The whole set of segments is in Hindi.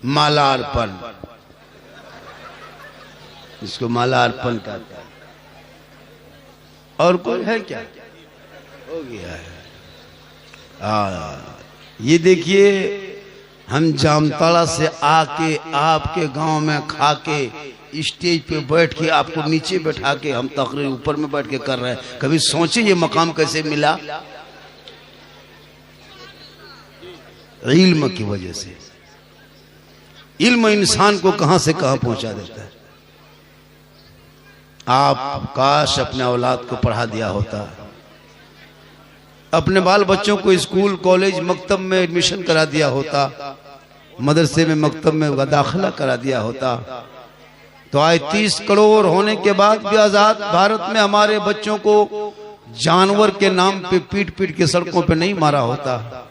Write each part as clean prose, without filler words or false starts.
मालार्पण, इसको मालार्पण कहता है। और कोई है क्या? हो गया है। ये देखिए, हम जामताड़ा से आके आपके गांव में खा के स्टेज पे बैठ के आपको नीचे बैठा के हम तकरीर ऊपर में बैठ के कर रहे हैं। कभी सोचे ये मकाम कैसे मिला? इल्म की वजह से। इल्म इंसान को कहां से कहां पहुंचा देता है। आप काश अपने औलाद को पढ़ा दिया होता, अपने बाल बच्चों को स्कूल कॉलेज मकतब में एडमिशन करा दिया होता, मदरसे में मकतब में दाखिला करा दिया होता, तो आज 30 करोड़ होने के बाद भी आजाद भारत में हमारे बच्चों को जानवर के नाम पे पीट पीट के सड़कों पे नहीं मारा होता।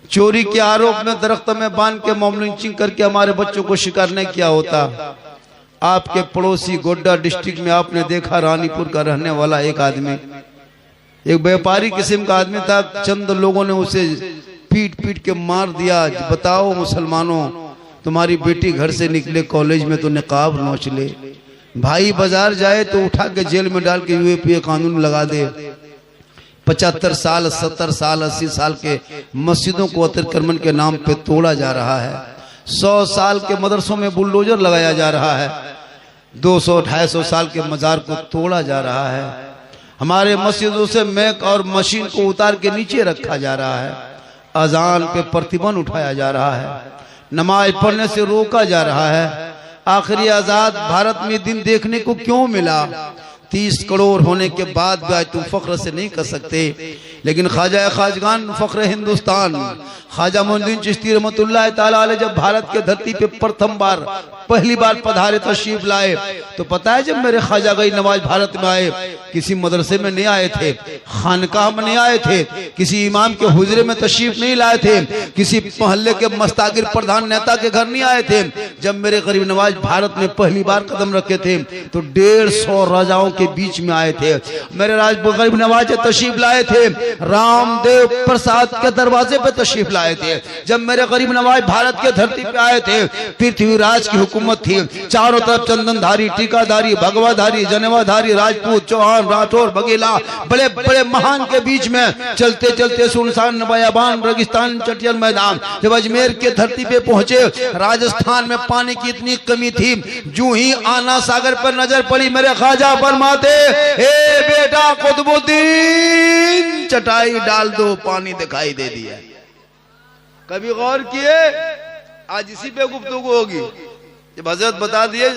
चोरी के आरोप में दरख्त में बांध के मॉब लिंचिंग करके हमारे बच्चों को शिकार नहीं किया होता। आपके पड़ोसी गोड्डा डिस्ट्रिक्ट में आपने देखा, रानीपुर का रहने वाला एक आदमी, एक व्यापारी किस्म का आदमी था, चंद लोगों ने उसे पीट पीट के मार दिया। बताओ मुसलमानों, तुम्हारी बेटी घर से निकले कॉलेज में तो निकाब नोच ले, भाई बाजार जाए तो उठा के जेल में डाल के यूएपीए कानून लगा दे। 75 साल 70 साल 80 साल के मस्जिदों को अतिक्रमण के नाम पे तोड़ा जा रहा है। 100 साल के मदरसों में बुलडोजर लगाया जा रहा है। 200-250 साल के मजार को तोड़ा जा रहा है। हमारे मस्जिदों से मैक और मशीन को उतार के नीचे रखा जा रहा है। अजान पे प्रतिबंध उठाया जा रहा है। नमाज पढ़ने से रोका जा रहा है। आखिरी आजाद भारत में दिन देखने को क्यों मिला? 30 करोड़ होने के बाद भी आज तुम फख्र से नहीं कर सकते। लेकिन ख्वाजा खाजगान फख्र हिंदुस्तान ख्वाजा मोइनुद्दीन चिश्ती रहमतुल्लाह ताला अलैह जब भारत के धरती पे पहली बार पधारे, तशरीफ लाए, तो पता है जब मेरे ख्वाजा गई नवाज भारत में आए, किसी मदरसे में नहीं आए थे, खानकाह में नहीं आए थे, किसी इमाम के हुजरे में तशरीफ नहीं लाए थे, किसी मोहल्ले के मस्तागिर प्रधान नेता के घर नहीं आए थे। जब मेरे गरीब नवाज भारत में पहली बार कदम रखे थे तो 150 राजाओं के बीच में आए थे। मेरे गरीब नवाज तशरीफ लाए थे, रामदेव प्रसाद के दरवाजे पे तशरीफ लाए थे। जब मेरे गरीब नवाज भारत के धरती पे आए थे, पृथ्वीराज की हुकूमत थी, चारों तरफ चंदनधारी, टीकाधारी, भगवाधारी, जनेवाधारी, राजपूत, चौहान, राठौर, बघेला, बड़े बड़े महान के बीच में चलते चलते सुनसान बयाबान, रेगिस्तान, चटियल मैदान। जब अजमेर के धरती पे पहुंचे, राजस्थान में पानी की इतनी कमी थी, जो ही आना सागर पर नजर पड़ी, मेरे ख्वाजा फरमाते, ए बेटा कुतुबुद्दीन चटाई डाल दो, पानी दिखाई दे दिया। कभी गौर किए? आज इसी पे गुफ्तगू होगी। जब हजरत बता दिए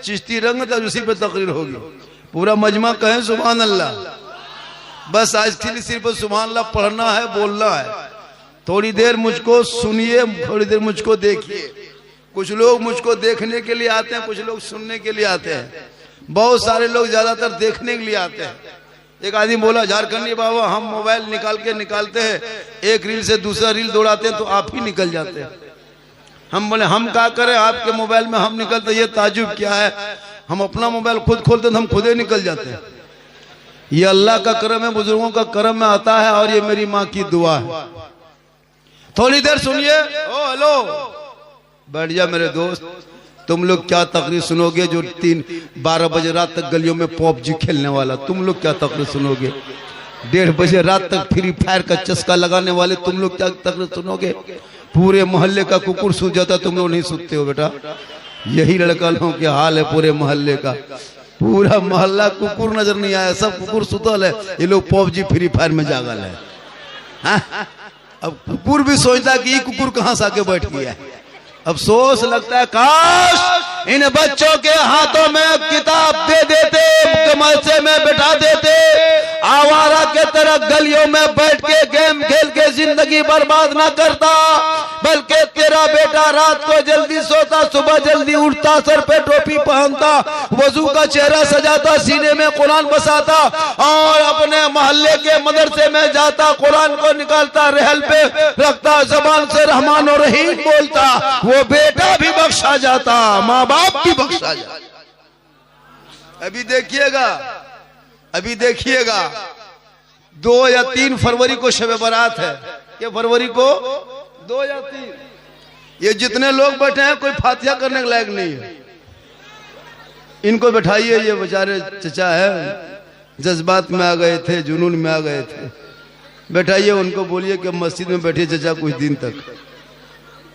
चिश्ती रंग, तब उसी पे तकरीर होगी। पूरा मजमा कहें सुभान अल्लाह। बस आज सिर्फ सुभान अल्लाह पढ़ना है, बोलना है। थोड़ी देर मुझको सुनिए, थोड़ी देर मुझको देखिए। कुछ लोग मुझको देखने के लिए आते हैं, कुछ लोग सुनने के लिए आते हैं। बहुत सारे लोग ज्यादातर देखने के लिए आते हैं। एक आदमी बोला, झारखंडी बाबा हम मोबाइल निकालते हैं, एक रील से दूसरा रील दौड़ाते हैं तो आप ही निकल जाते हैं। हम बोले हम क्या करें, आपके मोबाइल में हम निकलते, ये ताजुब क्या है? हम अपना मोबाइल खुद खोलते तो हम खुद ही निकल जाते हैं। ये अल्लाह का करम है, बुजुर्गों का करम में आता है, और ये मेरी माँ की दुआ है। थोड़ी देर सुनिए। ओ हेलो, बैठ जा मेरे दोस्त। तुम लोग क्या तकरीर सुनोगे जो 12 बजे रात तक गलियों में पबजी खेलने वाला? तुम लोग क्या तकरीर सुनोगे? 1:30 बजे रात तक फ्री फायर का चस्का लगाने वाले तुम लोग क्या तकरीर सुनोगे? पूरे मोहल्ले का कुकुर सूझ जाता, तुम लोग नहीं सुनते हो बेटा। यही लड़का लोगों के हाल है पूरे मोहल्ले का। पूरा मोहल्ला कुकुर नजर नहीं आया, सब कुकुर सुतल है, ये लोग पबजी फ्री फायर में जागल है। हाँ? अब कुकुर भी सोचता कि ये कुकुर कहां से आके बैठ गया है। अफसोस लगता है, काश इन बच्चों के हाथों में किताब दे देते, मदरसे में बैठा देते, आवारा के तरह गलियों में बैठ के गेम खेल के जिंदगी बर्बाद ना करता, बल्कि तेरा बेटा रात को जल्दी सोता, सुबह जल्दी उठता, सर पे टोपी पहनता, वजू का चेहरा सजाता, सीने में कुरान बसाता और अपने मोहल्ले के मदरसे में जाता, कुरान को निकालता, रहल पे रखता, जबान से रहमान और रहीम बोलता, वो बेटा भी बख्शा जाता, माँ बाप भी बख्शा जाता। अभी देखिएगा 2 या 3 फरवरी को शब बारात है। ये फरवरी को 2 या 3 ये जितने लोग बैठे हैं कोई फातिहा करने के लायक नहीं है। इनको बैठाइए, ये बेचारे चचा है जज्बात में आ गए थे, जुनून में आ गए थे। बैठाइए उनको, बोलिए कि मस्जिद में बैठिए चचा कुछ दिन तक।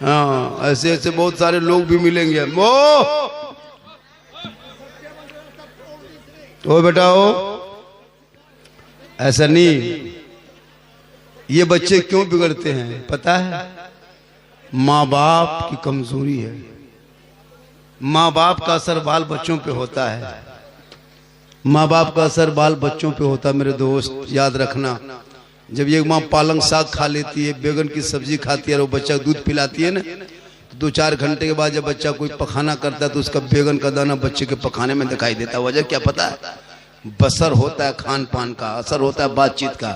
हाँ, ऐसे ऐसे बहुत सारे लोग भी मिलेंगे। ओ बेटा हो, ऐसा नहीं। ये बच्चे क्यों बिगड़ते हैं पता है? माँ बाप की कमजोरी है। माँ बाप का असर बाल बच्चों पे होता है। माँ बाप का असर बाल बच्चों पे होता है मेरे दोस्त, याद रखना। जब ये माँ पालक साग खा लेती है, बैगन की सब्जी खाती है और वो बच्चा दूध पिलाती है ना, तो 2-4 घंटे के बाद जब बच्चा कोई पखाना करता है तो उसका बैगन का दाना बच्चे के पखाने में दिखाई देता है। वजह क्या पता है? बसर होता है खान पान का, असर होता है बातचीत का।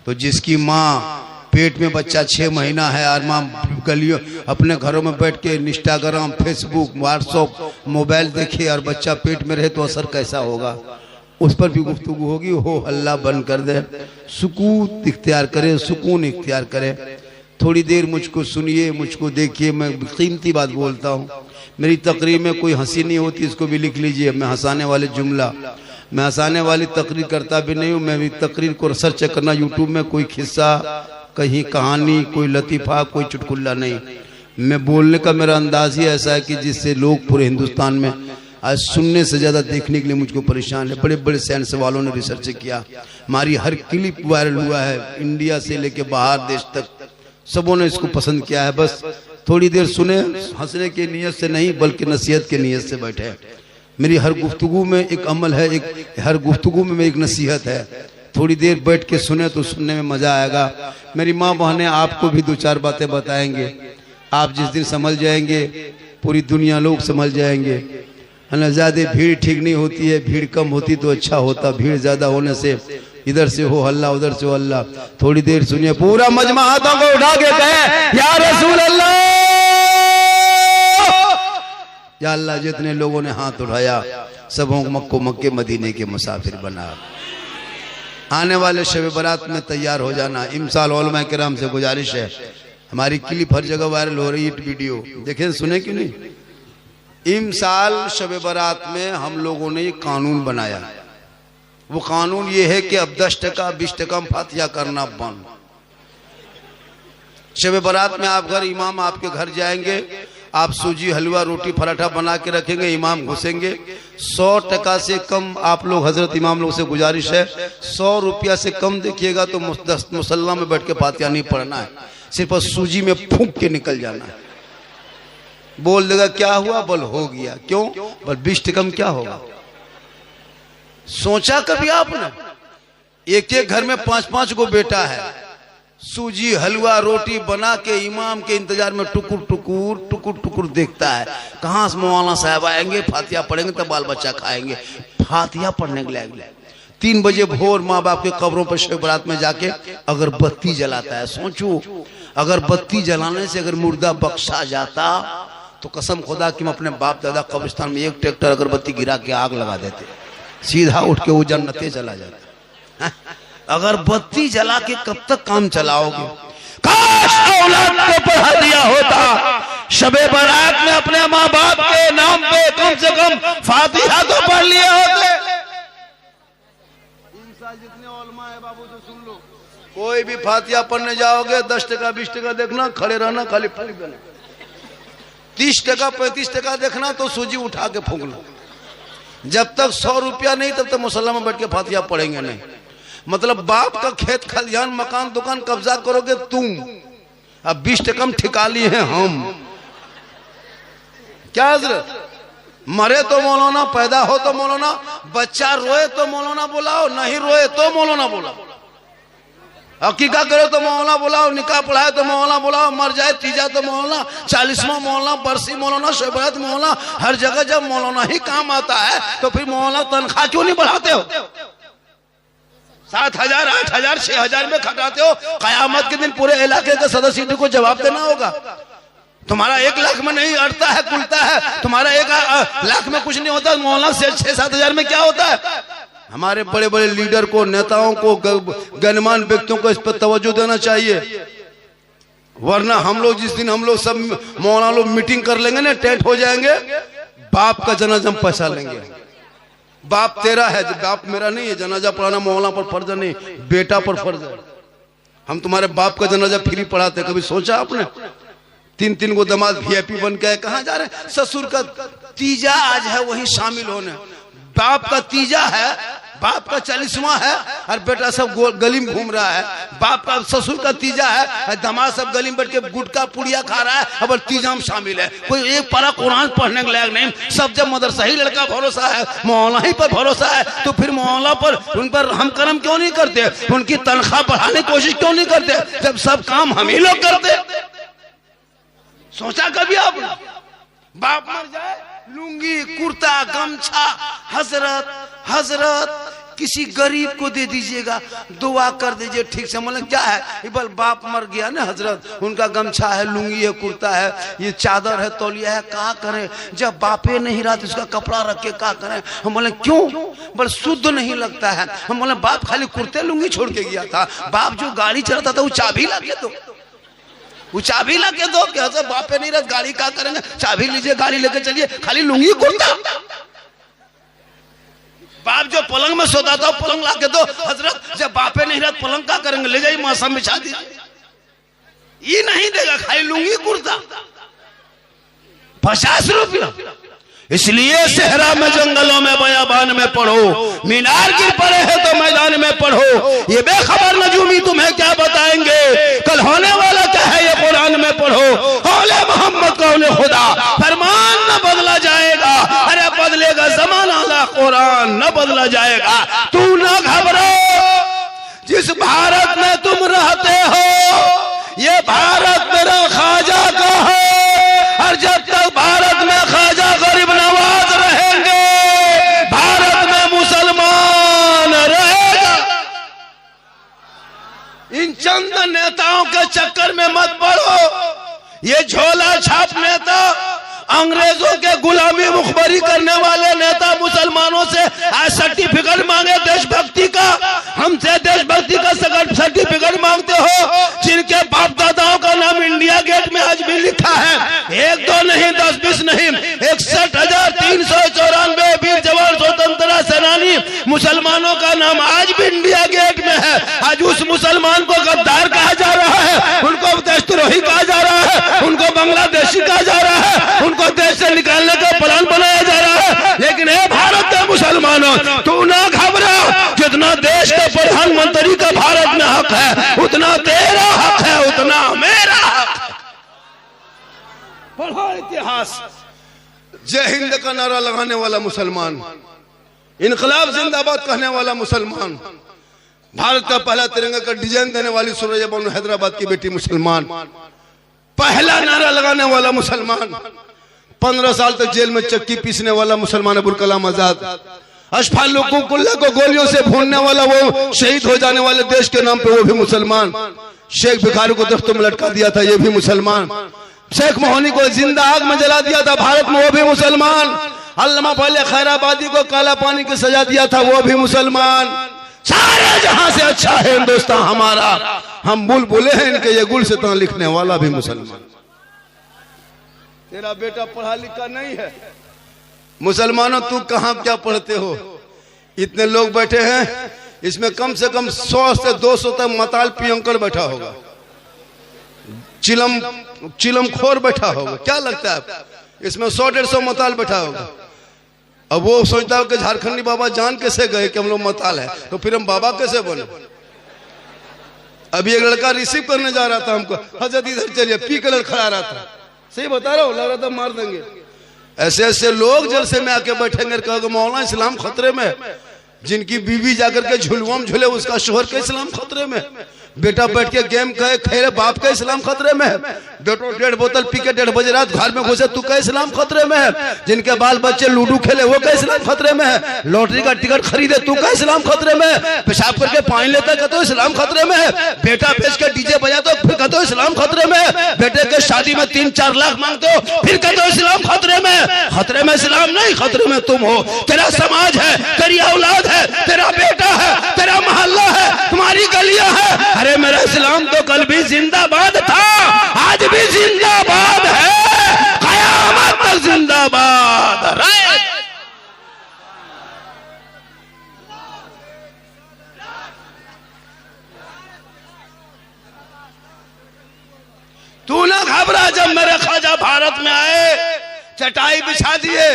तो जिसकी माँ पेट में बच्चा 6 महीना है और माँ गलियों अपने घरों में बैठ के इंस्टाग्राम, फेसबुक, व्हाट्सएप, मोबाइल देखे और बच्चा पेट में रहे तो असर कैसा होगा? उस पर भी गुफ्तगू होगी। हो हल्ला बंद कर दे, सुकून इख्तियार करे, सुकून इख्तियार करे। थोड़ी देर मुझको सुनिए, मुझको देखिए। मैं कीमती बात बोलता हूँ। मेरी तकरीर में कोई हंसी नहीं होती, इसको भी लिख लीजिए। मैं हंसाने वाले जुमला, मैं हंसाने वाली तकरीर करता भी नहीं हूँ। मैं भी तकरीर को रिसर्च करना यूट्यूब में, कोई किस्सा, कहीं कहानी, कोई लतीफ़ा, कोई चुटकुल्ला नहीं। मैं बोलने का मेरा अंदाज ही ऐसा है कि जिससे लोग पूरे हिंदुस्तान में आज सुनने से ज़्यादा देखने के लिए मुझको परेशान है। बड़े बड़े साइंस वालों ने रिसर्च किया, हमारी हर क्लिप वायरल हुआ है, इंडिया से लेके बाहर देश तक सबों ने इसको पसंद किया है। बस थोड़ी देर सुने, हंसने की नीयत से नहीं बल्कि नसीहत की नीयत से बैठे। मेरी हर गुफ्तगू में एक अमल है, हर गुफ्तगू में एक नसीहत है। थोड़ी देर बैठ के सुने तो सुनने में मजा आएगा। मेरी माँ बहनें आपको भी 2-4 बातें बताएंगे। आप जिस दिन समझ जाएंगे पूरी दुनिया लोग समझ जाएंगे। है ना, ज्यादा भीड़ ठीक नहीं होती है, भीड़ कम होती तो अच्छा होता। भीड़ ज्यादा होने से इधर से हो हल्ला, उधर से हो हल्ला। थोड़ी देर सुनिए, पूरा मजमा हाथों को उठा के कहे या रसूल अल्लाह, या अल्लाह। जितने लोगों ने हाथ उठाया सबों को मक्के मदीने के मुसाफिर बना। आने वाले शब बारात में तैयार हो जाना। इमसाल उलमा किराम से गुजारिश है, हमारी क्लिप हर जगह वायरल हो रही है, वीडियो देखें, सुने क्यों नहीं? इमसाल शब बारात में हम लोगों ने ये कानून बनाया। वो कानून ये है कि अब 10% 20% फातिहा करना बंद। शब बारात में आप घर, इमाम आपके घर जाएंगे, आप सूजी हलवा रोटी पराठा बना के रखेंगे, इमाम घुसेंगे। 100% से कम आप लोग, हजरत इमाम लोग से गुजारिश है, 100 रुपया से कम देखिएगा तो मुसल्ला में बैठ के फातिहा नहीं पढ़ना है, सिर्फ सूजी में फूंक के निकल जाना है। बोल देगा क्या हुआ? बोल हो गया। क्यों? बोल 20% क्या होगा? सोचा कभी आपने? एक एक घर में 5-5 को बेटा है, सूजी हलवा रोटी बना के इमाम के इंतजार में टुकुर टुकुर देखता है, कहां से मौलाना साहब आएंगे, फातिहा पढ़ेंगे तब बाल बच्चा खाएंगे। फातिहा पढ़ने के लिए 3 बजे भोर माँ बाप के कब्रों पर शब बारात में जाके अगरबत्ती जलाता है। सोचो, अगरबत्ती जलाने से अगर मुर्दा बख्शा जाता तो कसम खुदा कि मैं अपने बाप दादा कब्रिस्तान में 1 ट्रैक्टर अगरबत्ती गिरा के आग लगा देते, सीधा उठ के वो जन्नते चला जाता। अगरबत्ती जला के कब तक काम चलाओगे? काश औलाद को पढ़ा दिया होता, शबे बारात में अपने माँ बाप के नाम पे कम से कम फातिहा तो पढ़ लिए होते। जितने उलमा है बाबू तो सुन लो, कोई भी फातिहा पढ़ने जाओगे 10% 20% देखना, खड़े रहना, खाली फूंक देना। 30% 35% देखना तो सूजी उठा के फूंकना। जब तक 100 रुपया नहीं तब तक मुसल्ला में बैठ के फातिहा पढ़ेंगे नहीं। मतलब बाप का खेत खलिहान मकान दुकान कब्जा करोगे तुम, अब 20% ठिका लिए हैं हम। क्या हजरत? मरे तो मौलाना, पैदा हो तो मौलाना, बच्चा रोए तो मौलाना बुलाओ, नहीं रोए तो मौलाना बुलाओ, अकीका करे तो मौलाना बुलाओ, निकाह पढ़ाए तो मौलाना बुलाओ, मर जाए तीजा तो मौलाना, 40वां मौलाना, बरसी मौलाना, शबरात मौलाना। हर जगह जब मौलाना ही काम आता है तो फिर मौलाना तनख्वाह क्यों नहीं बढ़ाते हो? 7,000 8,000 6,000 में खटाते हो। कयामत के दिन पूरे इलाके के सदस्य को जवाब देना होगा। तुम्हारा 1 लाख में नहीं अड़ता है, कुलता है, तुम्हारा 1 लाख में कुछ नहीं होता, मौलाना से 6-7 हजार में क्या होता है? हमारे बड़े बड़े लीडर को, नेताओं को, गणमान्य व्यक्तियों को इस पर तवज्जो देना चाहिए। वरना हम लोग जिस दिन हम लोग सब मौलाना लोग मीटिंग कर लेंगे ना, टेंट हो जाएंगे, बाप का जनाजा पैसा लेंगे। बाप तेरा है, बाप मेरा नहीं है। जनाजा पढ़ाना मौलाना पर फर्ज नहीं, बेटा पर फर्ज है। हम तुम्हारे बाप का जनाजा फ्री पढ़ाते, कभी सोचा आपने? 3-3 गो दामाद VIP बन के कहाँ जा रहे हैं? ससुर का तीजा आज है, वही शामिल होने। बाप का तीजा है, बाप का 40वां है, और बेटा सब गली में घूम रहा है। बाप का ससुर का तीजा है, दामाद सब गली में बैठ के गुटखा पुड़िया खा रहा है, अब तीजा में शामिल है। कोई एक पारा कुरान पढ़ने के लायक नहीं। सब जब मदरसा ही लड़का भरोसा है, मौलाना ही पर भरोसा है, तो फिर मौलाना पर उन पर हम करम क्यों नहीं करते? उनकी तनख्वाह बढ़ाने की कोशिश क्यों नहीं करते, जब सब काम हम ही लोग करते? सोचा कभी आपने? बाप मर जाए, लुंगी कुर्ता गमछा, हजरत किसी गरीब को दे दीजिएगा, दुआ कर दीजिए, ठीक से। मतलब क्या है, बल बाप मर गया ना हजरत, उनका गमछा है, लुंगी है, कुर्ता है, ये चादर है, तौलिया है, क्या करें? जब बापे नहीं रहा तो उसका कपड़ा रख के क्या करें? हम बोले क्यों? बल शुद्ध नहीं लगता है। हम बोले बाप खाली कुर्ते लुंगी छोड़ के गया था, बाप जो गाड़ी चलाता था वो चाबी ला के दो, वो चाबी ला के दो। कैसे बापे नहीं रहा, गाड़ी क्या करेंगे? चाबी लीजिए, गाड़ी लेके चलिए, खाली लुंगी कुर्ता। बाप जो पलंग में सोता था पलंग ला के दो। हजरत जब बापे नहीं रहा पलंग क्या करेंगे? ले जाइए मौसम बिछा दीजिए। ये नहीं देगा, खाली लुंगी कुर्ता, 50 रुपया। इसलिए सहरा में, जंगलों में, बयाबान में पढ़ो, मीनार गिर पड़े हैं तो मैदान में पढ़ो। ये बेखबर नजूमी तुम्हें क्या बताएंगे, कल होने वाला क्या है ये कुरान में पढ़ो। कौले मोहम्मद कौले खुदा, फरमान न बदला जाएगा, अरे बदलेगा जमाना, ला कुरान न बदला जाएगा। तू न घबरो, जिस भारत में तुम रहते हो ये भारत मेरा ख्वाजा का है, और जब तक भारत में ख्वाजा गरीब नवाज रहेंगे, भारत में मुसलमान रहेगा। इन चंद नेताओं के चक्कर में मत पड़ो। ये झोला छाप नेता, अंग्रेजों के गुलामी मुखबरी करने वाले नेता मुसलमानों से आज सर्टिफिकेट मांगे देशभक्ति का, हमसे देशभक्ति का सर्टिफिकेट मांगते हो, जिनके बाप दादाओं का नाम इंडिया गेट में आज भी लिखा है। 1 2 नहीं, 10 20 नहीं, 61,394 वीर जवान स्वतंत्रता सेनानी मुसलमानों का नाम आज भी इंडिया गेट में है। आज उस मुसलमान को गद्दार कहा जा रहा है, उनको देशद्रोही कहा जा रहा है, उनको बांग्लादेशी कहा जा रहा है, उनको देश से निकालने का प्लान बनाया जा रहा है। लेकिन हे भारत के मुसलमानों, तू ना घबरा, जितना देश के प्रधानमंत्री का भारत में हक है, उतना तेरा हक है, उतना मेरा हक है। पढ़ो इतिहास। जय हिंद का नारा लगाने वाला मुसलमान, इनकलाब जिंदाबाद कहने वाला मुसलमान, भारत का पहला तिरंगा का डिजाइन देने वाली सुरैया बानो हैदराबाद की बेटी मुसलमान, पहला नारा लगाने वाला मुसलमान, 15 साल तक जेल में चक्की पीसने वाला मुसलमान अबुल कलाम आजाद, अशफाक कुल्ला को गोलियों से भूनने वाला, वो शहीद हो जाने वाले देश के नाम पे वो भी मुसलमान, शेख भिखारी को दफ्तर में लटका दिया था ये भी मुसलमान, शेख मोहनी को जिंदा आग में जला दिया था भारत में वो भी मुसलमान, अल्लामा पहले खैराबादी को काला पानी की सजा दिया था वो भी मुसलमान। सारे जहां से अच्छा है हिंदुस्तान हमारा, हम बुलबुले हैं इनके, ये गुल से तो लिखने वाला भी मुसलमान। तेरा बेटा पढ़ा लिखा नहीं है, मुसलमानों तू कहां क्या पढ़ते हो? इतने लोग बैठे हैं, इसमें कम से कम 100 से 200 तक मताल पियंकर बैठा होगा, चिलम खोर बैठा होगा। क्या लगता है इसमें 100-150 मताल बैठा होगा। अब वो सोचता हो कि झारखंडी बाबा जान कैसे गए कि हम लोग मताल है, तो फिर हम बाबा कैसे बने? अभी एक लड़का रिसीव करने जा रहा था हमको, हजरत इधर चलिए, पी कलर खड़ा रहा था, सही बता रहा हूँ, लग रहा था मार देंगे। ऐसे ऐसे लोग जलसे में आके बैठेंगे, कहोगे मौलाना इस्लाम खतरे में, जिनकी बीवी जाकर के झुलवा में झूले उसका शोहर का इस्लाम खतरे में, बेटा बैठ के गेम कहे खेले बाप का इस्लाम खतरे में है, बेटो 1.5 बोतल पी के 1.5 बजे रात घर में घुसे तू का इस्लाम खतरे में है, जिनके बाल बच्चे लूडो खेले वो का इस्लाम खतरे में है, लॉटरी का टिकट खरीदे तू का इस्लाम खतरे में है, पेशाब करके पानी लेता है तो इस्लाम खतरे में है, बेटा बेच के डीजे बजा तो फिर कहते हो इस्लाम खतरे में है, बेटे के शादी में 3-4 लाख मांगते हो फिर कहते हो इस्लाम खतरे में है। खतरे में इस्लाम नहीं, खतरे में तुम हो, तेरा समाज है, तेरी औलाद है, तेरा बेटा है, तेरा मोहल्ला है, तुम्हारी हमारी गलियां हैं। अरे मेरा इस्लाम तो कल भी जिंदाबाद था, आज भी जिंदाबाद है, कयामत तक जिंदाबाद। तू ना घबरा, जब मेरे ख्वाजा भारत में आए चटाई बिछा दिए,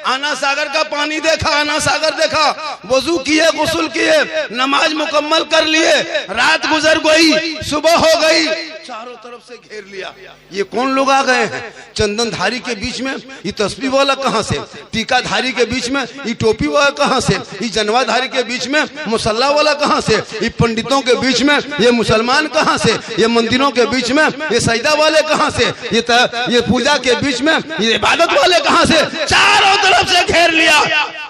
आना सागर का पानी देखा, आना सागर देखा, वजू किए, गुस्ल किए, नमाज मुकम्मल कर लिए, रात गुजर गई, सुबह हो गई, चारों तरफ से घेर लिया। ये कौन लोग आ गए हैं? चंदनधारी के बीच में ये तस्बीह वाला कहां से, टीकाधारी के बीच में ये टोपी वाला कहां से, ये जनवाधारी के बीच में मुसल्ला वाला कहां से, ये पंडितों के बीच में ये मुसलमान कहां से, ये मंदिरों के बीच में ये सजदा वाले कहां से, ये पूजा के बीच में ये इबादत वाले कहां से? चारों तरफ से घेर लिया।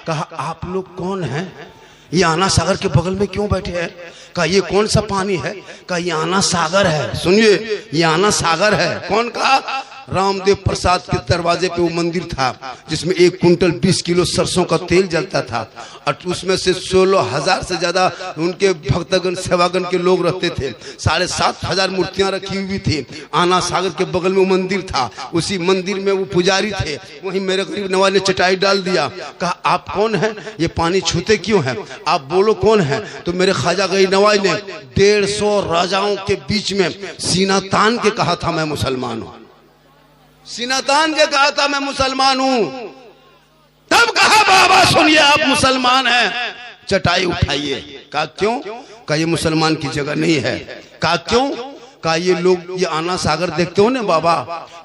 कहा आप लोग कौन हैं? ये आना सागर के बगल में क्यों बैठे हैं? कहा ये कौन सा पानी है? कहा ये आना सागर है। सुनिए, ये आना सागर है। कौन कहा? रामदेव प्रसाद के दरवाजे पे वो मंदिर था जिसमें 1 कुंटल 20 किलो सरसों का तेल जलता था और उसमें से 16,000 से ज्यादा उनके भक्तगण सेवागण के लोग रहते थे। 7,500 मूर्तियां रखी हुई थी। आना सागर के बगल में वो मंदिर था, उसी मंदिर में वो पुजारी थे। वहीं मेरे गरीब नवाज ने चटाई डाल दिया। कहा आप कौन है? ये पानी छूते क्यों है? आप बोलो कौन है? तो मेरे ख्वाजा गरीब नवाज ने 150 राजाओं के बीच में सीना तान के कहा था मैं मुसलमान हूं। सीना तान के कहा था मैं मुसलमान हूं। तब कहा बाबा सुनिए आप मुसलमान हैं, चटाई उठाइए। कहा क्यों? कहा ये मुसलमान की जगह नहीं है। कहा क्यों? कहा ये लोग, ये आना सागर देखते हो ना बाबा,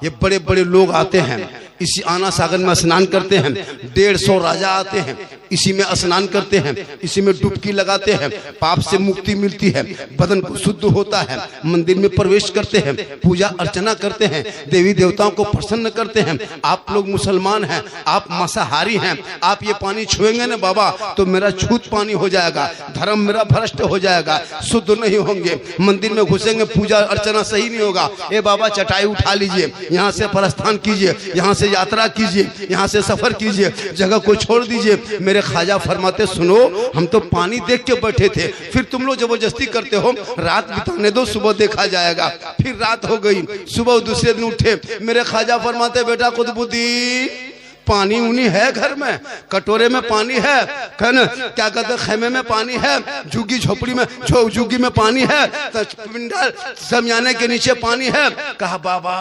ये बड़े बड़े लोग आते हैं, इसी आना सागर में स्नान करते हैं। 150 राजा आते हैं, इसी में स्नान करते हैं, इसी में डुबकी लगाते हैं, पाप से मुक्ति मिलती है, बदन को शुद्ध होता है, मंदिर में प्रवेश करते हैं, पूजा अर्चना करते हैं, देवी देवताओं को प्रसन्न करते हैं। आप लोग मुसलमान हैं, आप मांसाहारी हैं, आप ये पानी छुएंगे ना बाबा तो मेरा छूत पानी हो जाएगा, धर्म मेरा भ्रष्ट हो जाएगा, शुद्ध नहीं होंगे, मंदिर में घुसेंगे, पूजा अर्चना सही नहीं होगा। ए बाबा चटाई उठा लीजिए, यहाँ से प्रस्थान कीजिए, यहाँ से यात्रा कीजिए, यहाँ से सफर कीजिए, जगह को छोड़ दीजिए। मेरे ख्वाजा फरमाते सुनो, हम तो पानी देख के बैठे थे, फिर तुम लोग जबरदस्ती करते हो, रात बिताने दो, सुबह देखा जाएगा। फिर रात हो गई, सुबह दूसरे दिन उठे, मेरे ख्वाजा फरमाते बेटा कुतुबुद्दीन पानी उनी है घर में, कटोरे में पानी है, कहना क्या कहते खेमे में पानी है, झुग्गी झोपड़ी में झुग्गी में पानी है, पिंडा समियाने के नीचे पानी है। कहा बाबा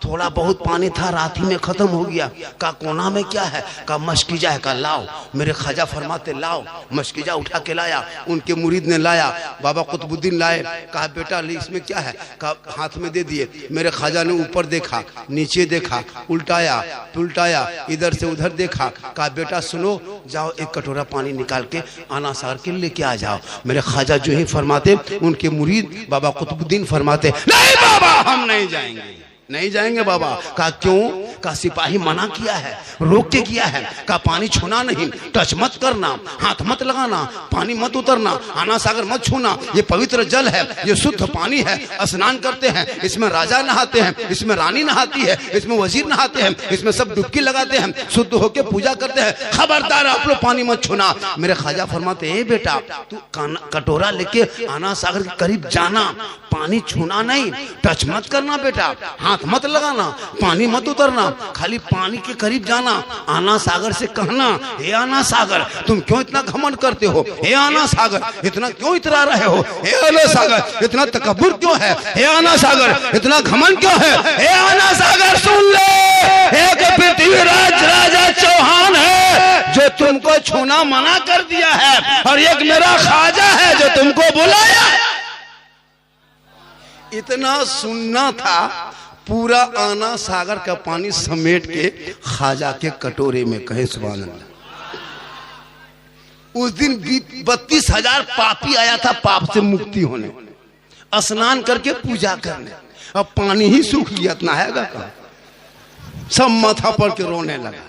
थोड़ा बहुत पानी था, रात ही में खत्म हो गया। कहा कोना में क्या है? कहा मशकीजा है। कहा लाओ। मेरे ख्वाजा फरमाते लाओ। मशकीजा उठा के लाया, उनके मुरीद ने लाया, बाबा कुतुबुद्दीन लाए। कहा बेटा ले इसमें क्या है? कहा हाथ में दे दिए। मेरे ख्वाजा ने ऊपर देखा, नीचे देखा, उल्टाया पुलटाया, इधर से उधर देखा। कहा बेटा सुनो, जाओ एक कटोरा पानी निकाल के आना सागर के लेके आ जाओ। मेरे ख्वाजा जो ही फरमाते, उनके मुरीद बाबा कुतुबुद्दीन फरमाते नहीं बाबा हम नहीं जाएंगे, नहीं जाएंगे बाबा। कहा क्यों? कहा सिपाही मना किया है, रोक के किया है। कहा पानी छूना नहीं, टच मत करना, हाथ मत लगाना, पानी मत उतरना, आना सागर मत छूना, ये पवित्र जल है, ये शुद्ध पानी है, स्नान करते हैं, इसमें राजा नहाते हैं, इसमें रानी नहाती है, इसमें वजीर नहाते हैं, इसमें सब डुबकी लगाते हैं, शुद्ध होके पूजा करते हैं, खबरदार आप लोग पानी मत छूना। मेरे ख्वाजा फरमाते ए बेटा तू कटोरा लेके आना सागर के करीब जाना, पानी छूना नहीं, टच मत करना बेटा, हाथ मत लगाना, पानी मत उतरना, खाली पानी के करीब जाना। आना सागर से कहना हे आना सागर तुम क्यों इतना घमंड करते हो? हे आना सागर इतना क्यों इतरा रहे हो? हे आना सागर इतना तकब्बुर क्यों है? हे आना सागर इतना घमंड क्यों है? हे आना सागर सुन ले, एक पृथ्वीराज राजा चौहान है जो तुमको छूना मना कर दिया है, और एक मेरा ख्वाजा है जो तुमको बुलाया। इतना सुनना था, पूरा आना सागर का पानी समेट के ख्वाजा के कटोरे में। कहे सुभान अल्लाह। उस दिन 32,000 पापी आया था पाप से मुक्ति होने, स्नान करके पूजा करने, अब पानी ही सूख गया, इतना हैगा कहा। सब माथा पड़ के रोने लगा,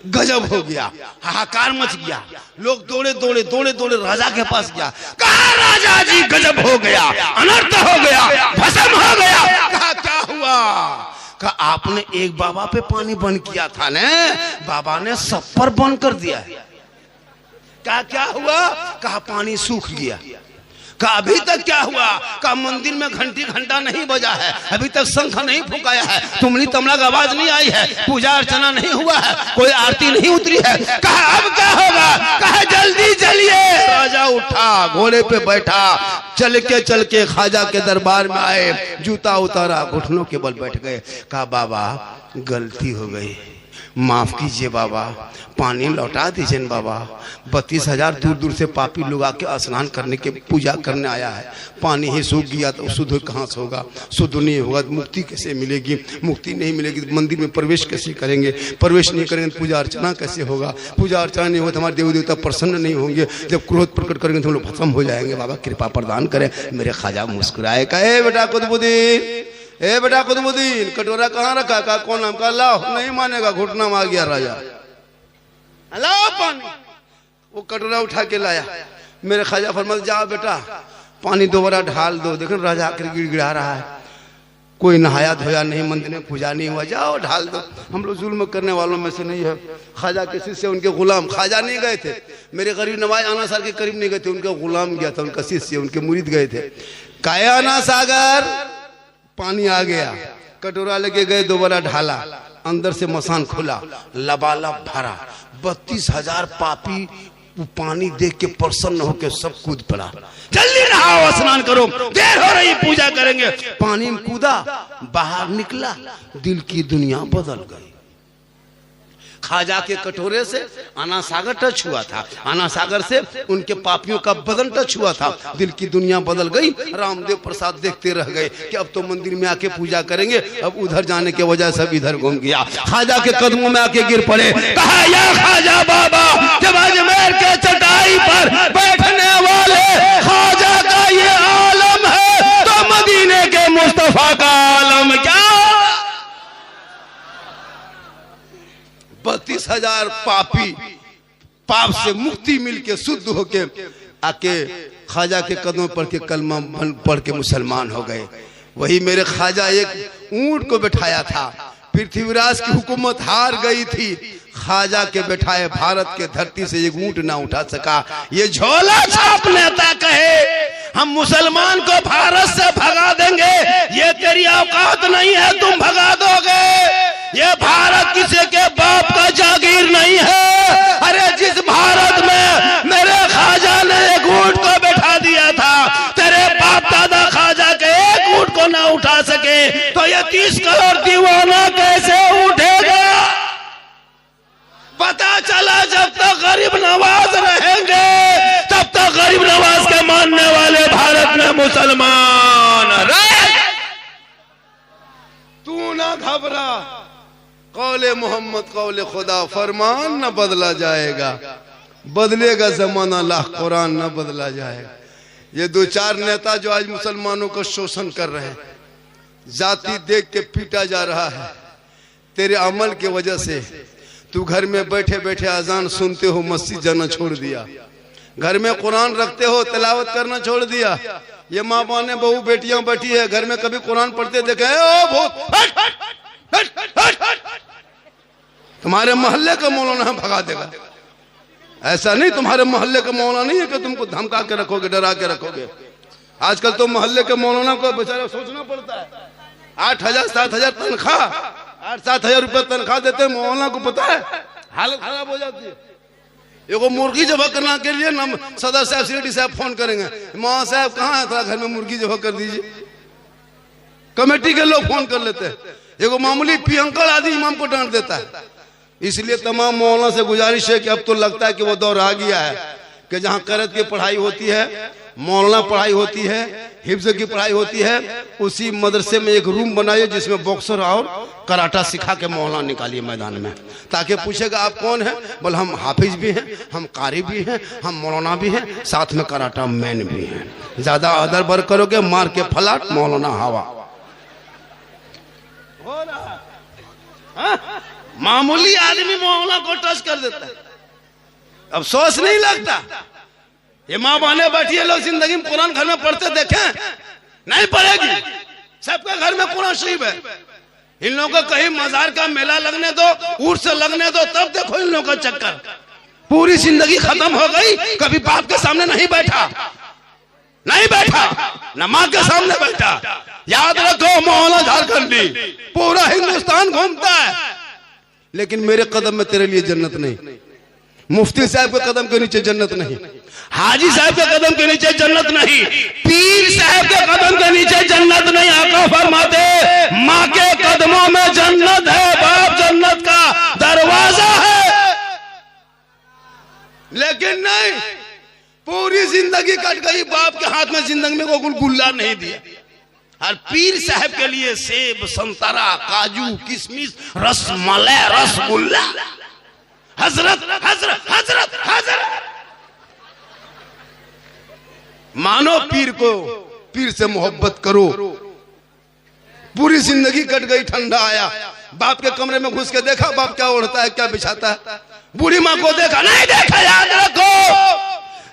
गजब हो गया, हाहाकार मच गया, लोग दौड़े दौड़े दौड़े दौड़े राजा के पास गया। कहा राजा जी गजब हो गया, अनर्थ हो गया, भस्म हो गया। कहा क्या हुआ? कहा आपने एक बाबा पे पानी बंद किया था ने, बाबा ने सब पर बंद कर दिया। कहा क्या हुआ? कहा पानी सूख गया। कहा अभी तक क्या हुआ? कहा मंदिर में घंटी घंटा नहीं बजा है, अभी तक शंख नहीं फुकाया है, तुमली तमला की आवाज नहीं आई है, पूजा अर्चना नहीं हुआ है, कोई आरती नहीं उतरी है। कहा अब क्या होगा? कहा जल्दी चलिए। राजा उठा, घोड़े पे बैठा, चल के ख्वाजा के दरबार में आए, जूता उतारा, घुटनों के बल बैठ गए। कहा बाबा गलती हो गई, माफ कीजिए बाबा, पानी लौटा दीजिए बाबा। 32,000 दूर दूर से पापी लोग आके स्नान करने के पूजा करने आया है, पानी ही सूख गया तो शुद्ध कहाँ से होगा? शुद्ध नहीं होगा तो मुक्ति कैसे मिलेगी? मुक्ति नहीं मिलेगी तो मंदिर में प्रवेश कैसे करेंगे? प्रवेश नहीं करेंगे तो पूजा अर्चना कैसे होगा? पूजा अर्चना नहीं होगा तो हमारे देवी देवता प्रसन्न नहीं होंगे, जब क्रोध प्रकट करेंगे तो हम लोग खत्म हो जाएंगे। बाबा कृपा प्रदान करें। मेरे ख्वाजा मुस्कुराए, कहे बेटा कुतुबुद्दीन, ए बेटा कुतुबुद्दीन कटोरा कहाँ रखा? कहा कौन नाम? कहा लाओ। नहीं मानेगा, घुटना में आ गया राजा, लाओ पानी। वो कटोरा उठा के लाया। मेरे ख्वाजा फरमाया जाओ बेटा पानी दोबारा ढाल दो। देखो राजा आकर गिड़गिड़ा रहा है, कोई नहाया धोया नहीं, मंदिर में पूजा नहीं हुआ, जाओ ढाल दो। हम लोग जुल्म करने वालों में से नहीं है। ख्वाजा के शिष्य उनके गुलाम, ख्वाजा नहीं गए थे, मेरे गरीब नवाज आना साहब के करीब नहीं गए थे, उनका गुलाम गया था, उनका शिष्य उनके मुरीद गए थे। काया आना सागर, पानी आ गया, कटोरा लेके गए, दोबारा ढाला, अंदर से मसान खुला, लबालब भरा। 32,000 पापी पानी देख के प्रसन्न होके सब कूद पड़ा। जल्दी नहाओ, स्नान करो, देर हो रही, पूजा करेंगे। पानी में कूदा, बाहर निकला, दिल की दुनिया बदल गई। ख्वाजा के कटोरे से आना सागर टच हुआ था, आना सागर से उनके पापियों का बदन टच हुआ था, दिल की दुनिया बदल गई। रामदेव प्रसाद देखते रह गए कि अब तो मंदिर में आके पूजा करेंगे, अब उधर जाने के वजह सब इधर घूम गया। ख्वाजा के कदमों में आके गिर पड़े। कहा या ख्वाजा बाबा, जब अजमेर के चटाई पर बैठने वाले ख्वाजा का ये आलम है तो मदीने के मुस्तफा का आलम क्या? 32,000 पापी पाप से मुक्ति मिलके शुद्ध होके आके ख्वाजा के कदमों पर के कलमा पढ़ के मुसलमान हो गए। वही मेरे ख्वाजा एक ऊंट को बैठाया था, पृथ्वीराज की हुकूमत हार गई थी, ख्वाजा के बैठाए भारत के धरती से एक ऊंट ना उठा सका। ये झोला छाप नेता कहे हम मुसलमान को भारत से भगा देंगे, ये तेरी औकात नहीं है, तुम भगा दोगे। ये भारत किसी के बाप का जागीर नहीं है। अरे जिस भारत में मेरे ख्वाजा ने एक ऊंट को बैठा दिया था, तेरे बाप दादा ख्वाजा के एक ऊंट को ना उठा सके तो ये 30 करोड़ दीवाना कैसे उठेगा? पता चला जब तक गरीब नवाज रहेंगे तब तक गरीब नवाज के मानने वाले भारत में मुसलमान रहे। तू ना घबरा, कौले मोहम्मद कौले खुदा, फरमान न बदला जाएगा, बदलेगा जमाना लाख कुरान न बदला जाएगा। ये 2-4 नेता जो आज मुसलमानों का शोषण कर रहे हैं, जाति देख के पीटा जा रहा है, तेरे अमल की वजह से तू घर में बैठे बैठे अजान सुनते हो, मस्जिद जाना छोड़ दिया, घर में कुरान रखते हो, तिलावत करना छोड़ दिया। ये माँ बाने बहू बेटियां बैठी है घर में, कभी कुरान पढ़ते देखे? ओ भूत, तुम्हारे मोहल्ले का मौलाना भगा देगा। ऐसा नहीं, तुम्हारे मोहल्ले का मौलाना नहीं है कि तुमको धमका के रखोगे, डरा के रखोगे। आजकल तो मोहल्ले के मौलाना को बेचारा सोचना पड़ता है। 8,000-7,000 तनख्वाह, 8-7,000 रुपए तनख्वाह देते हैं, मौलाना को पता है हालत खराब हो जाती है। एगो मुर्गी जबा करने के लिए ना सदर साहब सीडी साहब फोन करेंगे, मौलाना साहब कहाँ है, थोड़ा घर में मुर्गी जबा कर दीजिए। कमेटी के लोग फोन कर लेते हैं, एगो मामूली पियंकड़ आदि इमाम को डांट देता है। इसलिए तमाम मौलाना से गुजारिश है कि अब तो लगता है कि वो दौर आ गया है कि जहाँ करत की पढ़ाई होती है, मौलाना पढ़ाई होती है, हिफ्ज़ की पढ़ाई होती है, उसी मदरसे में एक रूम बनाइए जिसमें बॉक्सर और कराटा सिखा के मौलाना निकालिए मैदान में, ताकि पूछेगा आप कौन है, बोल हम हाफिज भी हैं, हम कारी भी हैं, हम मौलाना भी हैं, साथ में कराटा मैन भी हैं। ज्यादा अदर बर करोगे मार के फलाट मौलाना हवा। मामूली आदमी मौलाना को टच कर देता है, अफसोस नहीं लगता। ये माँ बहने बैठी है, लोग जिंदगी में कुरान घर में पढ़ते देखे? नहीं पढ़ेगी, सबके घर में कुरान शरीफ है। इन लोगों को कहीं मजार का मेला लगने दो, उर्स लगने दो, तब देखो इन लोगों का चक्कर। पूरी जिंदगी खत्म हो गई, कभी बाप के सामने नहीं बैठा, नहीं बैठा, न माँ के सामने बैठा। याद रखो, मौलाना झारखंडी पूरा हिंदुस्तान घूमता है, लेकिन मेरे कदम में तेरे लिए जन्नत नहीं, मुफ्ती साहब के कदम के नीचे जन्नत नहीं, हाजी साहब के कदम के नीचे जन्नत नहीं, पीर साहब के कदम के नीचे जन्नत नहीं। आका फरमाते माँ के कदमों में जन्नत है, बाप जन्नत का दरवाजा है। लेकिन नहीं, पूरी जिंदगी कट गई, बाप के हाथ में जिंदगी में कोई गुल्ला नहीं दिया। और पीर साहब के लिए सेब, संतरा, काजू, किशमिश, रसमलाई, रसगुल्ला। हजरत हजरत हजरत हजरत। मानो पीर को, पीर से मोहब्बत करो। पूरी जिंदगी कट गई, ठंडा आया, बाप के कमरे में घुस के देखा बाप क्या ओढ़ता है, क्या बिछाता है। बूढ़ी माँ को देखा, नहीं देखा। याद रखो,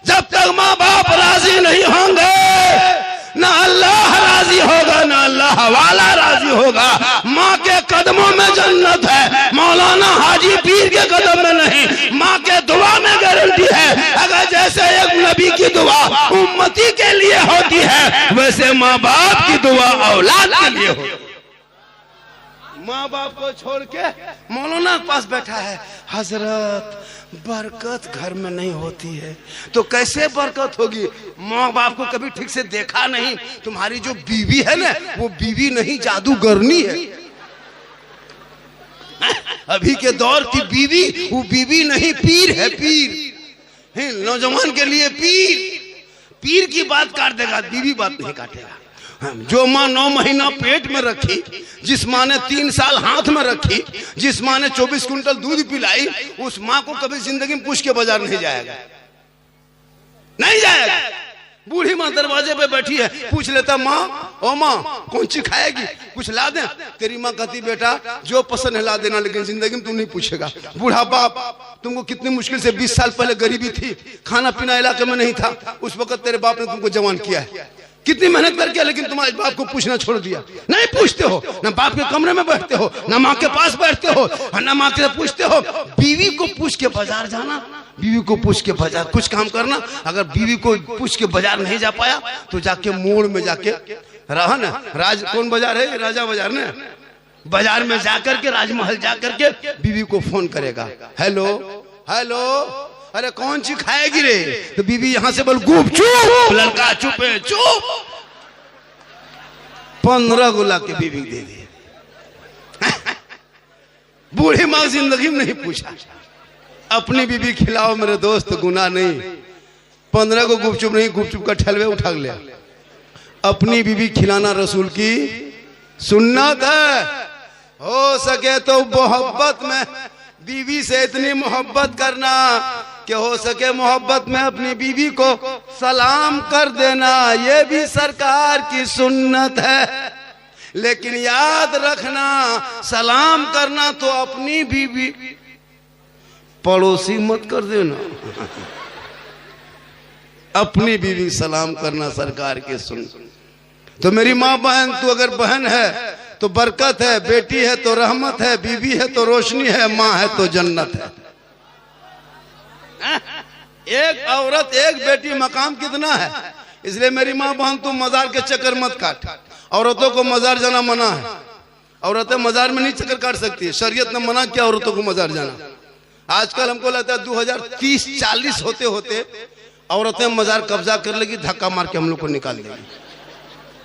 जब तक माँ बाप राजी नहीं होंगे, ना अल्लाह राजी होगा, ना अल्लाह वाला राजी होगा। माँ के कदमों में जन्नत है, मौलाना हाजी पीर के कदम में नहीं। माँ के दुआ में गारंटी है। अगर जैसे एक नबी की दुआ उम्मती के लिए होती है, वैसे माँ बाप की दुआ औलाद के लिए होती है। माँ बाप को छोड़ के मौलाना के पास बैठा है। हजरत, बरकत घर में नहीं होती है तो कैसे बरकत होगी? माँ बाप को कभी ठीक से देखा नहीं। तुम्हारी जो बीवी है ना, वो बीवी नहीं, जादूगरनी है। अभी के दौर की बीवी, वो बीवी नहीं, पीर है, पीर। नौजवान के लिए पीर। पीर की बात काट देगा, बीवी बात नहीं काटेगा। जो माँ 9 महीना पेट में रखी, जिस माँ ने 3 साल हाथ में रखी, जिस माँ ने 24 कुंटल दूध पिलाई, उस माँ को कभी जिंदगी में पूछ के बाजार नहीं जाएगा, नहीं जाएगा। बूढ़ी माँ दरवाजे पे बैठी है, पूछ लेता माँ, ओ माँ कौन सी खाएगी, कुछ ला दें? तेरी माँ कहती बेटा जो पसंद है ला देना, लेकिन जिंदगी में तुम नहीं पूछेगा। बूढ़ा बाप, तुमको कितनी मुश्किल से 20 साल पहले गरीबी थी, खाना पीना इलाके में नहीं था, उस वक्त तेरे बाप ने तुमको जवान किया है, कितनी मेहनत करके, लेकिन तुम्हारे बाप को पूछना छोड़ दिया। नहीं पूछते हो, ना बाप के कमरे में बैठते हो, ना माँ के पास बैठते हो, ना माँ के पूछते हो। बीवी को पूछ के बाजार जाना, बीवी को पूछ के बाजार कुछ काम करना। अगर बीवी को पूछ के बाजार नहीं जा पाया तो जाके मोड़ में जाके रहा ना, राज कौन बाजार है, राजा बाजार ने, बाजार में जाकर के, राजमहल जाकर के बीवी को फोन करेगा। हेलो हेलो, अरे कौन सी खाएगी रे? तो बीवी यहां से बोल गुप चुप, लड़का चुप है, चुप। 15 गुला के बीवी दे दिए। बूढ़ी माँ जिंदगी में नहीं पूछा। अपनी बीवी खिलाओ मेरे दोस्त, गुनाह नहीं। 15 को गुपचुप नहीं, गुपचुप का ठलवे उठा लिया। अपनी बीवी खिलाना रसूल की सुन्नत है। हो सके तो मोहब्बत में बीवी से इतनी मोहब्बत करना कि हो सके मोहब्बत में अपनी बीवी को सलाम कर देना, ये भी सरकार की सुन्नत है। लेकिन याद रखना, सलाम करना तो अपनी बीवी, पड़ोसी मत कर देना। अपनी बीवी सलाम करना सरकार की सुन्नत। तो मेरी माँ बहन, तू अगर बहन है तो बरकत है, बेटी है तो रहमत है, बीवी है तो रोशनी है, माँ है तो जन्नत है। एक औरत एक बेटी मकाम कितना है। इसलिए मेरी माँ बहन, तुम मजार के चक्कर मत काट। औरतों को मजार जाना मना है, औरतें मजार में नहीं चक्कर काट सकती। शरीयत ने मना किया औरतों को मजार जाना। आजकल हमको लगता है 2030-40 होते होते औरतें मजार कब्जा कर लेगी, धक्का मार के हम लोग को निकाल देगी।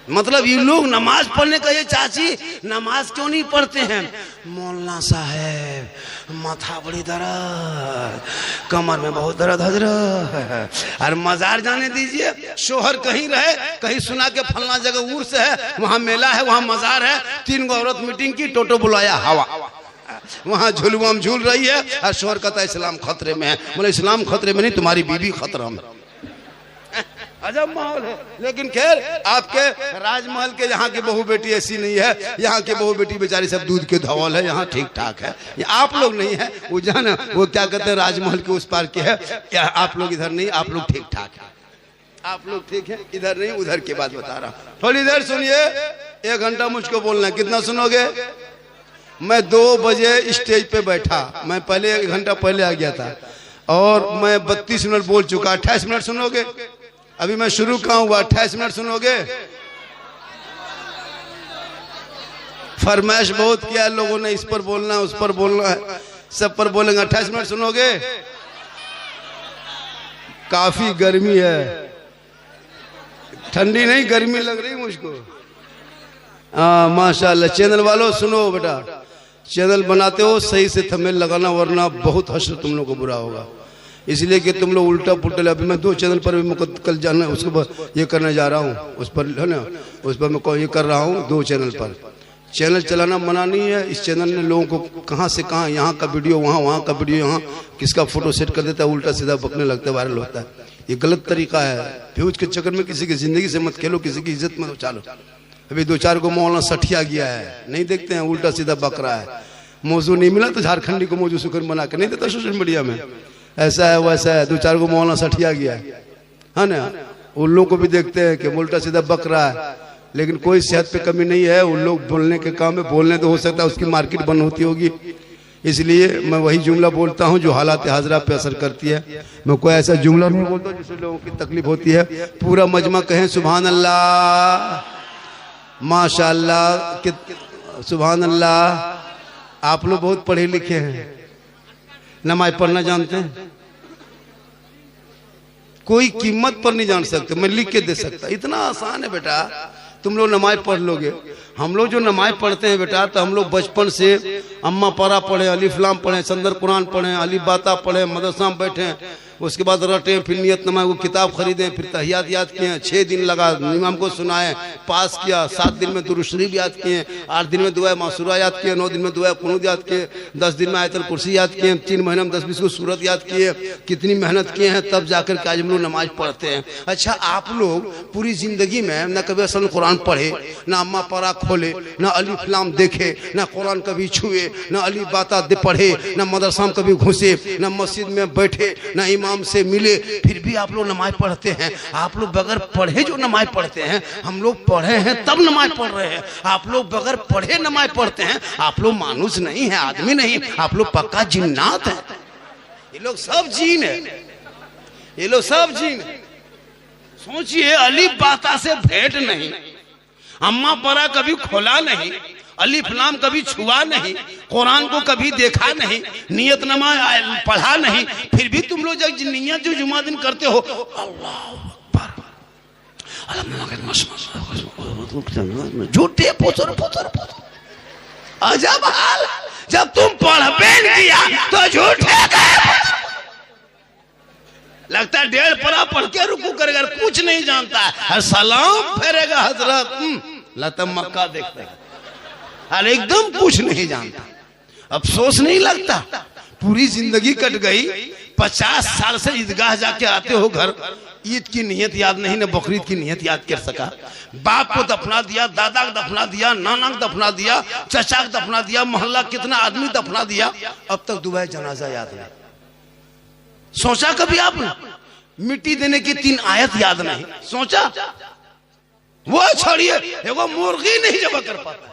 मतलब ये लोग नमाज पढ़ने का, ये चाची नमाज क्यों नहीं पढ़ते हैं? मौलाना साहब माथा बड़ी दर्द, कमर में बहुत दर्द हजरत, और मजार जाने दीजिए। शोहर कहीं रहे, कहीं सुना के फलना जगह उर्स है, वहां मेला है, वहां मजार है, 3 गो औरत मीटिंग की, टोटो बुलाया हवा, वहां झुलुआ में झूल रही है, और शोहर कहता है इस्लाम खतरे में है। बोले इस्लाम खतरे में नहीं, तुम्हारी बीवी खतरा में। अजब माहौल है। लेकिन खैर, आपके राजमहल के यहाँ की बहू बेटी ऐसी नहीं है। यहाँ की बहू बेटी बेचारी सब दूध के धौल है, यहाँ ठीक ठाक है। आप लोग नहीं है, वो जाना वो क्या कहते हैं, राजमहल के उस पार के है। आप लोग इधर नहीं, आप लोग ठीक ठाक है, आप लोग ठीक है, इधर नहीं, उधर की बात बता रहा। थोड़ी देर सुनिए, 1 घंटा मुझको बोलना है। कितना सुनोगे? मैं 2 बजे स्टेज पे बैठा, मैं पहले 1 घंटा पहले आ गया था, और मैं 32 मिनट बोल चुका। 28 मिनट सुनोगे? अभी मैं शुरू कहाँ हुआ, 28 मिनट सुनोगे? फरमाइश बहुत किया लोगों ने, इस पर बोलना है, उस पर बोलना है, सब पर बोलेंगे। 28 मिनट सुनोगे? काफी गर्मी है, ठंडी नहीं गर्मी लग रही मुझको। हाँ माशाल्लाह। चैनल वालों सुनो बेटा, चैनल बनाते हो सही से थंबनेल लगाना, वरना बहुत हश्र तुम लोग को बुरा होगा। इसलिए कि तुम लोग उल्टा पुल्टा। अभी मैं 2 चैनल पर भी कल जाना, उसके बाद ये करने जा रहा हूँ, उस पर है ना, उस पर मैं ये कर रहा हूँ 2 चैनल पर। चैनल चलाना मना नहीं है। इस चैनल ने लोगों को कहाँ से कहाँ, यहाँ का वीडियो वहाँ, वहाँ का वीडियो यहाँ, किसका फोटो सेट कर देता है, उल्टा सीधा बकने लगता है, वायरल होता है। ये गलत तरीका है। फ्यूज के चक्कर में किसी की जिंदगी से मत खेलो, किसी की इज्जत मत उछालो। अभी 2-4 को मौलाना सठिया गया है, नहीं देखते हैं, उल्टा सीधा बक रहा है। मौजू नहीं मिला तो झारखंडी को मौजू शुक्र बना के नहीं देता सोशल मीडिया में, ऐसा है वैसा है। 2-4 को मौलाना सठिया गया है ना, उन लोगों को भी देखते हैं कि उल्टा सीधा बक रहा है। लेकिन कोई सेहत पे कमी नहीं है, उन लोग बोलने के काम में बोलने तो हो सकता है उसकी मार्केट बंद होती होगी, इसलिए मैं वही जुमला बोलता हूँ जो हालात हाजरा पे असर करती है। मैं कोई ऐसा जुमला नहीं बोलता जिससे लोगों की तकलीफ होती है। पूरा मजमा कहें सुभान अल्लाह, माशाअल्लाह, सुभान अल्लाह। आप लोग बहुत पढ़े लिखे हैं, नमाज पढ़ना जानते हैं, कोई कीमत पर नहीं जान सकते, मैं लिख के दे सकता। इतना आसान है बेटा, तुम लोग नमाज पढ़ लोगे। हम लोग जो नमाज पढ़ते हैं बेटा, तो हम लोग बचपन से अम्मा पारा पढ़े, अलिफ लाम पढ़े, संदर कुरान पढ़े, अलिफ बाता पढ़े, मदरसा में बैठे, उसके बाद रटे, फिर नियत नमाज को किताब खरीदे, फिर तहियात याद किए, 6 दिन लगा इमाम को सुनाए, पास किया, 7 दिन में दुरूद शरीफ याद किए, 8 दिन में दुआ मासूरा याद किए, 9 दिन में दुआ कुनूत याद किए, 10 दिन में आयतुल कुर्सी याद किए, 3 महीने में 10-20 को सूरत याद किए। कितनी मेहनत किए हैं, तब जाकर के आज हम लोग नमाज पढ़ते हैं। अच्छा, आप लोग पूरी जिंदगी में न कभी असल कुरान पढ़े, ना अम्मा पारा खोले, ना अलिफ लाम देखे, ना कुरान कभी छुए, ना अलिफ बाता पढ़े, ना मदरसा में कभी घुसे, ना मस्जिद में बैठे, ना इमाम से मिले, फिर भी आप लोग नमाज पढ़ते हैं। आप लोग बगैर पढ़े जो नमाज पढ़ते हैं, हम लोग पढ़े हैं तब नमाज पढ़ रहे हैं। आप लोग बगैर पढ़े नमाज पढ़ते हैं। आप लोग मानुस नहीं है, आदमी नहीं, आप लोग पक्का जिन्नात हैं। ये लोग सब जीन है, ये लोग सब जीन है। सोचिए, अलिफ बाता से भेंट नहीं, अम्मा परा कभी खोला नहीं, अलिफ लाम कभी छुआ नहीं, कुरान को कभी देखा नहीं, नियत नमाज पढ़ा नहीं, फिर भी तुम लोग जब नियत जो जुमा दिन करते हो, अल्लाह अकबर, झूठे पोसर पोसर पोसर। अजब हाल, जब तुम पढ़बे किया तो झूठे गए। लगता है 1.5 परा पढ़ के रुकू करेगा, कुछ नहीं जानता है, सलाम फेरेगा हजरत, लतम मक्का देखते हैं, अरे एकदम कुछ नहीं जानता। अफसोस नहीं लगता, पूरी जिंदगी कट गई, 50 साल से ईदगाह जाके आते हो घर, ईद की नियत याद नहीं, न बकरीद की नियत याद कर सका। बाप को दफना दिया, दादा को दफना दिया, नाना को दफना दिया, चचा को दफना दिया, मोहल्ला कितना आदमी दफना दिया, अब तक दुआ जनाजा याद नहीं। सोचा कभी आपने? मिट्टी देने की 3 आयत याद नहीं सोचा? वो छोड़िए, एगो मुर्गी नहीं जमा कर पाता,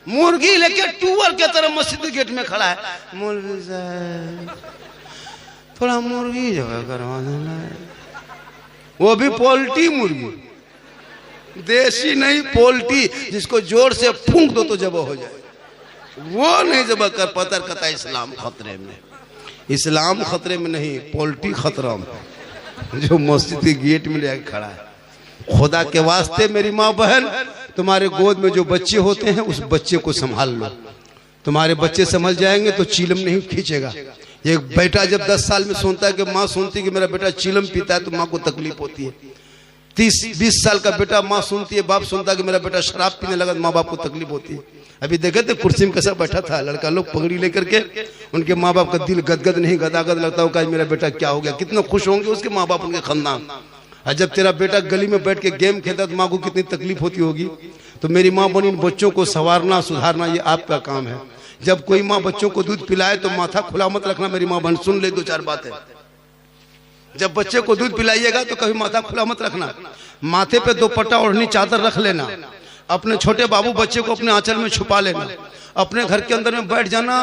मुर्गी लेके टूअर के तरह मस्जिद गेट में खड़ा है, मुर्गी साहब थोड़ा मुर्गी जगह करवा देना, वो भी पोल्ट्री मुर्गी, देसी नहीं पोल्ट्री, जिसको जोर से फूंक दो तो जबा हो जाए, वो नहीं जबा कर पाता। कहता इस्लाम खतरे में, इस्लाम खतरे में नहीं, पोल्ट्री खतरा में, जो मस्जिद के गेट में लेकर खड़ा है। खुदा के वास्ते मेरी माँ बहन, तुम्हारे गोद में जो बच्चे होते हैं उस बच्चे को संभाल लो। तुम्हारे बच्चे समझ जाएंगे तो चीलम नहीं खींचेगा। एक बेटा जब 10 साल में सुनता है कि माँ सुनती है कि मेरा बेटा चीलम पीता है तो माँ को तकलीफ होती है। 30-20 साल का बेटा माँ सुनती है, बाप सुनता है कि मेरा बेटा शराब पीने लगा, माँ बाप को तकलीफ होती है। अभी देखे थे कुर्सी में कैसा बैठा था लड़का लोग पगड़ी लेकर के, उनके माँ बाप का दिल गदगद नहीं गदागद लगता होगा, मेरा बेटा क्या हो गया, कितना खुश होंगे उसके माँ बाप, उनके खानदान। और जब तेरा बेटा गली में बैठ के गेम खेलता तो माँ को कितनी तकलीफ होती होगी। तो मेरी माँ बनी, इन बच्चों को संवारना सुधारना ये आपका काम है। जब कोई माँ बच्चों को दूध पिलाए तो माथा खुला मत रखना, मेरी माँ बहन सुन ले 2-4 बातें। जब बच्चे को दूध पिलाइएगा तो कभी माथा खुला मत रखना, माथे पे दुपट्टा ओढ़नी चादर रख लेना, अपने छोटे बाबू बच्चे को अपने आंचल में छुपा लेना, अपने घर के अंदर में बैठ जाना,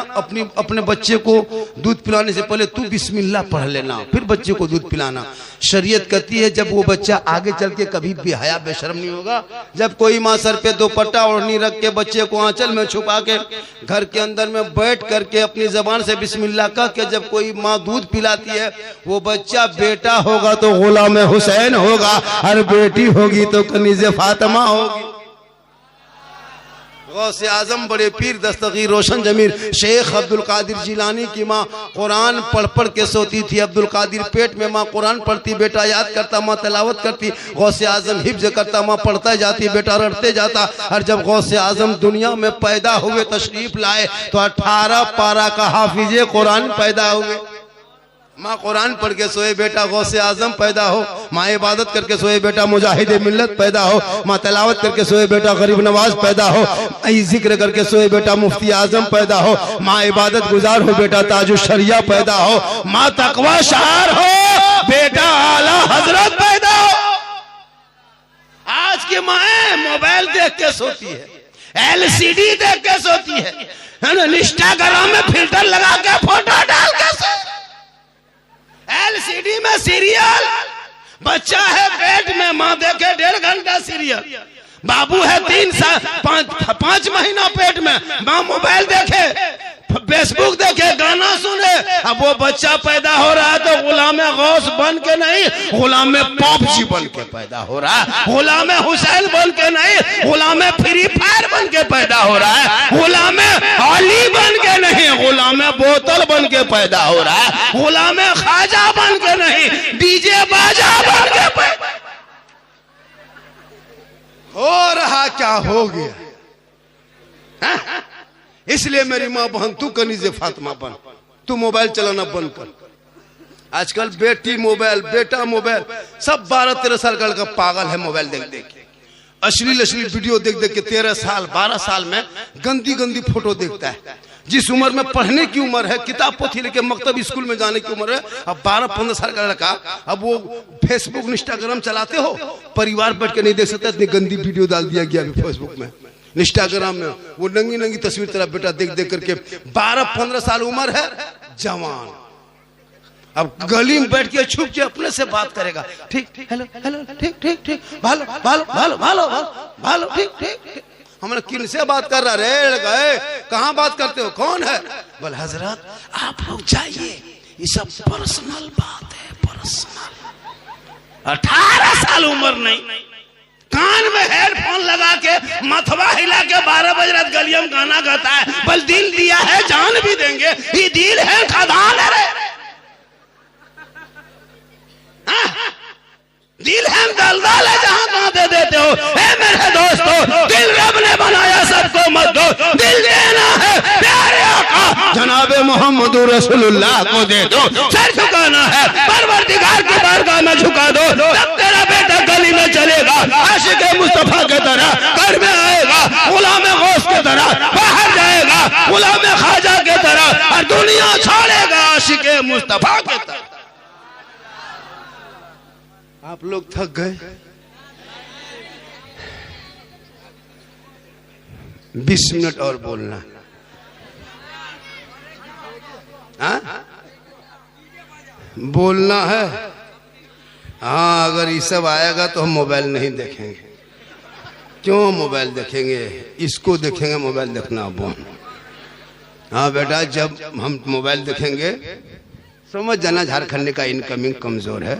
अपने बच्चे को दूध पिलाने से पहले तू बिस्मिल्लाह पढ़ लेना, फिर बच्चे को दूध पिलाना। शरीयत कहती है जब वो बच्चा आगे चल के कभी बेहया बेशर्म नहीं होगा, जब कोई माँ सर पे दुपट्टा ओढ़नी रख के बच्चे को आंचल में छुपा के घर के अंदर में बैठ करके अपनी जबान से बिस्मिल्लाह कह के जब कोई माँ दूध पिलाती है, वो बच्चा बेटा होगा तो गुलाम हुसैन होगा और बेटी होगी तो कनीज़े फातिमा होगी। गौसे आजम बड़े पीर दस्तगीर रोशन जमीर शेख अब्दुल कादिर जिलानी की माँ कुरान पढ़ पढ़ के सोती थी। अब्दुल कादिर पेट में माँ कुरान पढ़ती, बेटा याद करता, माँ तिलावत करती। गौसे आजम हिफ्ज करता, माँ पढ़ता जाती, बेटा रटते जाता। और जब गौसे आजम दुनिया में पैदा हुए, तशरीफ लाए, तो 18 पारा का हाफिजे कुरान पैदा हुए। माँ कुरान पढ़ के सोए, बेटा गौसे आजम पैदा हो। माँ इबादत करके सोए, बेटा मुजाहिद मिल्लत पैदा हो। माँ तिलावत करके सोए, बेटा गरीब नवाज पैदा हो। जिक्र करके सोए, बेटा मुफ्ती आजम पैदा हो। माँ इबादत गुजार हो, बेटा ताजुल शरिया पैदा हो। माँ तकवा शार हो, बेटा आला हजरत पैदा हो। आज की माँ मोबाइल देख के सोती है, LCD देख के सोती है, इंस्टाग्राम में फिल्टर लगा के फोटो डाल के LCD में सीरियल। बच्चा है पेट में, माँ देखे 1.5 घंटा सीरियल। बाबू है 5 महीना पेट में, माँ मोबाइल देखे, फेसबुक देखे, गाना सुने। अब वो बच्चा पैदा हो रहा है तो गुलाम गौस बन के नहीं, गुलाम पॉपजी बन के पैदा हो रहा है। गुलाम हुसैन बन के नहीं, गुलाम फ्री फायर बन के पैदा हो रहा है। गुलाम अली बन के नहीं, गुलाम बोतल बन के पैदा हो रहा है। गुलाम ख्वाजा बन के नहीं, डीजे बाजा बन के पैदा हो रहा। क्या हो गया? इसलिए मेरी माँ बहन, तू कनीज़े फातिमा बन, तू मोबाइल चलाना बंद कर। आजकल बेटी मोबाइल, बेटा मोबाइल, सब 12-13 साल का पागल है मोबाइल देख देख के। अश्लील वीडियो देख देख के 13 साल 12 साल में गंदी गंदी फोटो देखता है। जिस उम्र में पढ़ने की उम्र है, किताब पोथी लेके मकतब स्कूल में जाने की उम्र है, अब 12-15 साल का लड़का अब वो फेसबुक इंस्टाग्राम चलाते हो, परिवार बैठ के नहीं देख सकता, इतनी गंदी वीडियो डाल दिया गया अभी फेसबुक में, इंस्टाग्राम में। वो नंगी नंगी तस्वीर तेरा बेटा देख देख करके 12-15 साल उम्र है, जवान। अब गली में बैठ के छुप के अपने से बात करेगा, ठीक हेलो हेलो ठीक ठीक ठीक, भालो भालो भालो भालो भालो ठीक ठीक। हमने किन से बात कर रहा रे? गए कहाँ बात करते हो, कौन है? बोल हजरत आप लोग जाइए, ये सब पर्सनल बात है, पर्सनल। 18 साल उम्र नहीं, कान में हेडफोन लगा के मथवा हिला के 12 बजे रात गलियों में गाना गाता है। बल दिल दिया है जान भी देंगे, ये दिल है खदान है रे। दिल है दलदल है, जहां कहां दे देते हो। ए मेरे दोस्तों, दिल रब ने बनाया, सबको मत दो, दिल देना है प्यारे आका जनाबे मोहम्मद रसूलुल्लाह को दे दो। सर झुकाना है परवरदिगार की बारगाह में झुका दो, तब तेरा बेटा गली में चलेगा, आशिक मुस्तफा की तरह घर में आएगा, गुलाम गौस की तरह बाहर जाएगा, गुलाम ख्वाजा की तरह, और दुनिया छोड़ेगा आशिक मुस्तफा की तरह। आप लोग थक गए? 20 मिनट और बोलना। हाँ? बोलना है। हाँ, अगर ये सब आएगा तो हम मोबाइल नहीं देखेंगे। क्यों मोबाइल देखेंगे? इसको देखेंगे मोबाइल देखना बोल। हाँ बेटा, जब हम मोबाइल देखेंगे समझ जाना झारखंड का इनकमिंग कमजोर है,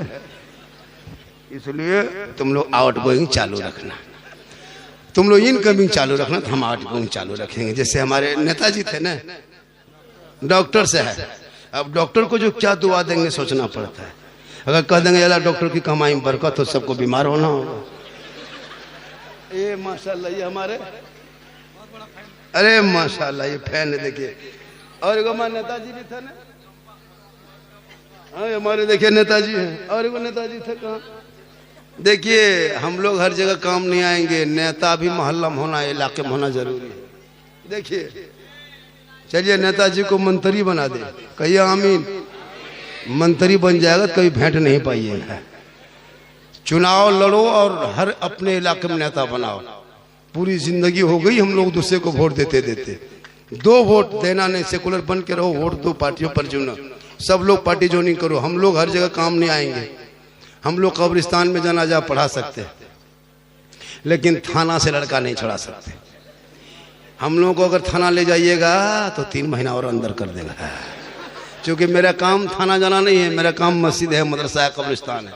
इसलिए तुम लोग आउट गोइंग चालू रखना। तुम लोग इनकमिंग चालू रखना, तो हम आउट गोइंग चालू रखेंगे। जैसे हमारे नेताजी थे ना, डॉक्टर से है, अब डॉक्टर को जो क्या दुआ देंगे सोचना पड़ता है। अगर कह देंगे यार डॉक्टर की कमाई में बरकत, तो सबको बीमार होना होगा। ये माशाल्लाह, ये हमारे, अरे माशाल्लाह ये फैन देखिए। और एक हमारे नेताजी भी थे ना, हाँ हमारे देखिए नेताजी हैं। और एक नेताजी थे कहाँ? देखिए हम लोग हर जगह काम नहीं आएंगे, नेता भी मोहल्ला में होना, इलाके में होना जरूरी है। देखिए चलिए नेताजी को मंत्री बना दे, कहिए आमीन। मंत्री बन जाएगा तो कभी भेंट नहीं पाइएगा। चुनाव लड़ो और हर अपने इलाके में नेता बनाओ, पूरी जिंदगी हो गई हम लोग दूसरे को वोट देते देते। 2 वोट देना नहीं, सेकुलर बन के रहो, वोट 2 पार्टियों पर चुनो। सब लोग पार्टी ज्वाइनिंग करो। हम लोग हर जगह काम नहीं आएंगे। हम लोग कब्रिस्तान में जनाजा पढ़ा सकते हैं, लेकिन थाना से लड़का नहीं छुड़ा सकते। हम लोगों को अगर थाना ले जाइएगा तो 3 महीना और अंदर कर देगा। क्योंकि मेरा काम थाना जाना नहीं है, मेरा काम मस्जिद है, मदरसा है, कब्रिस्तान है।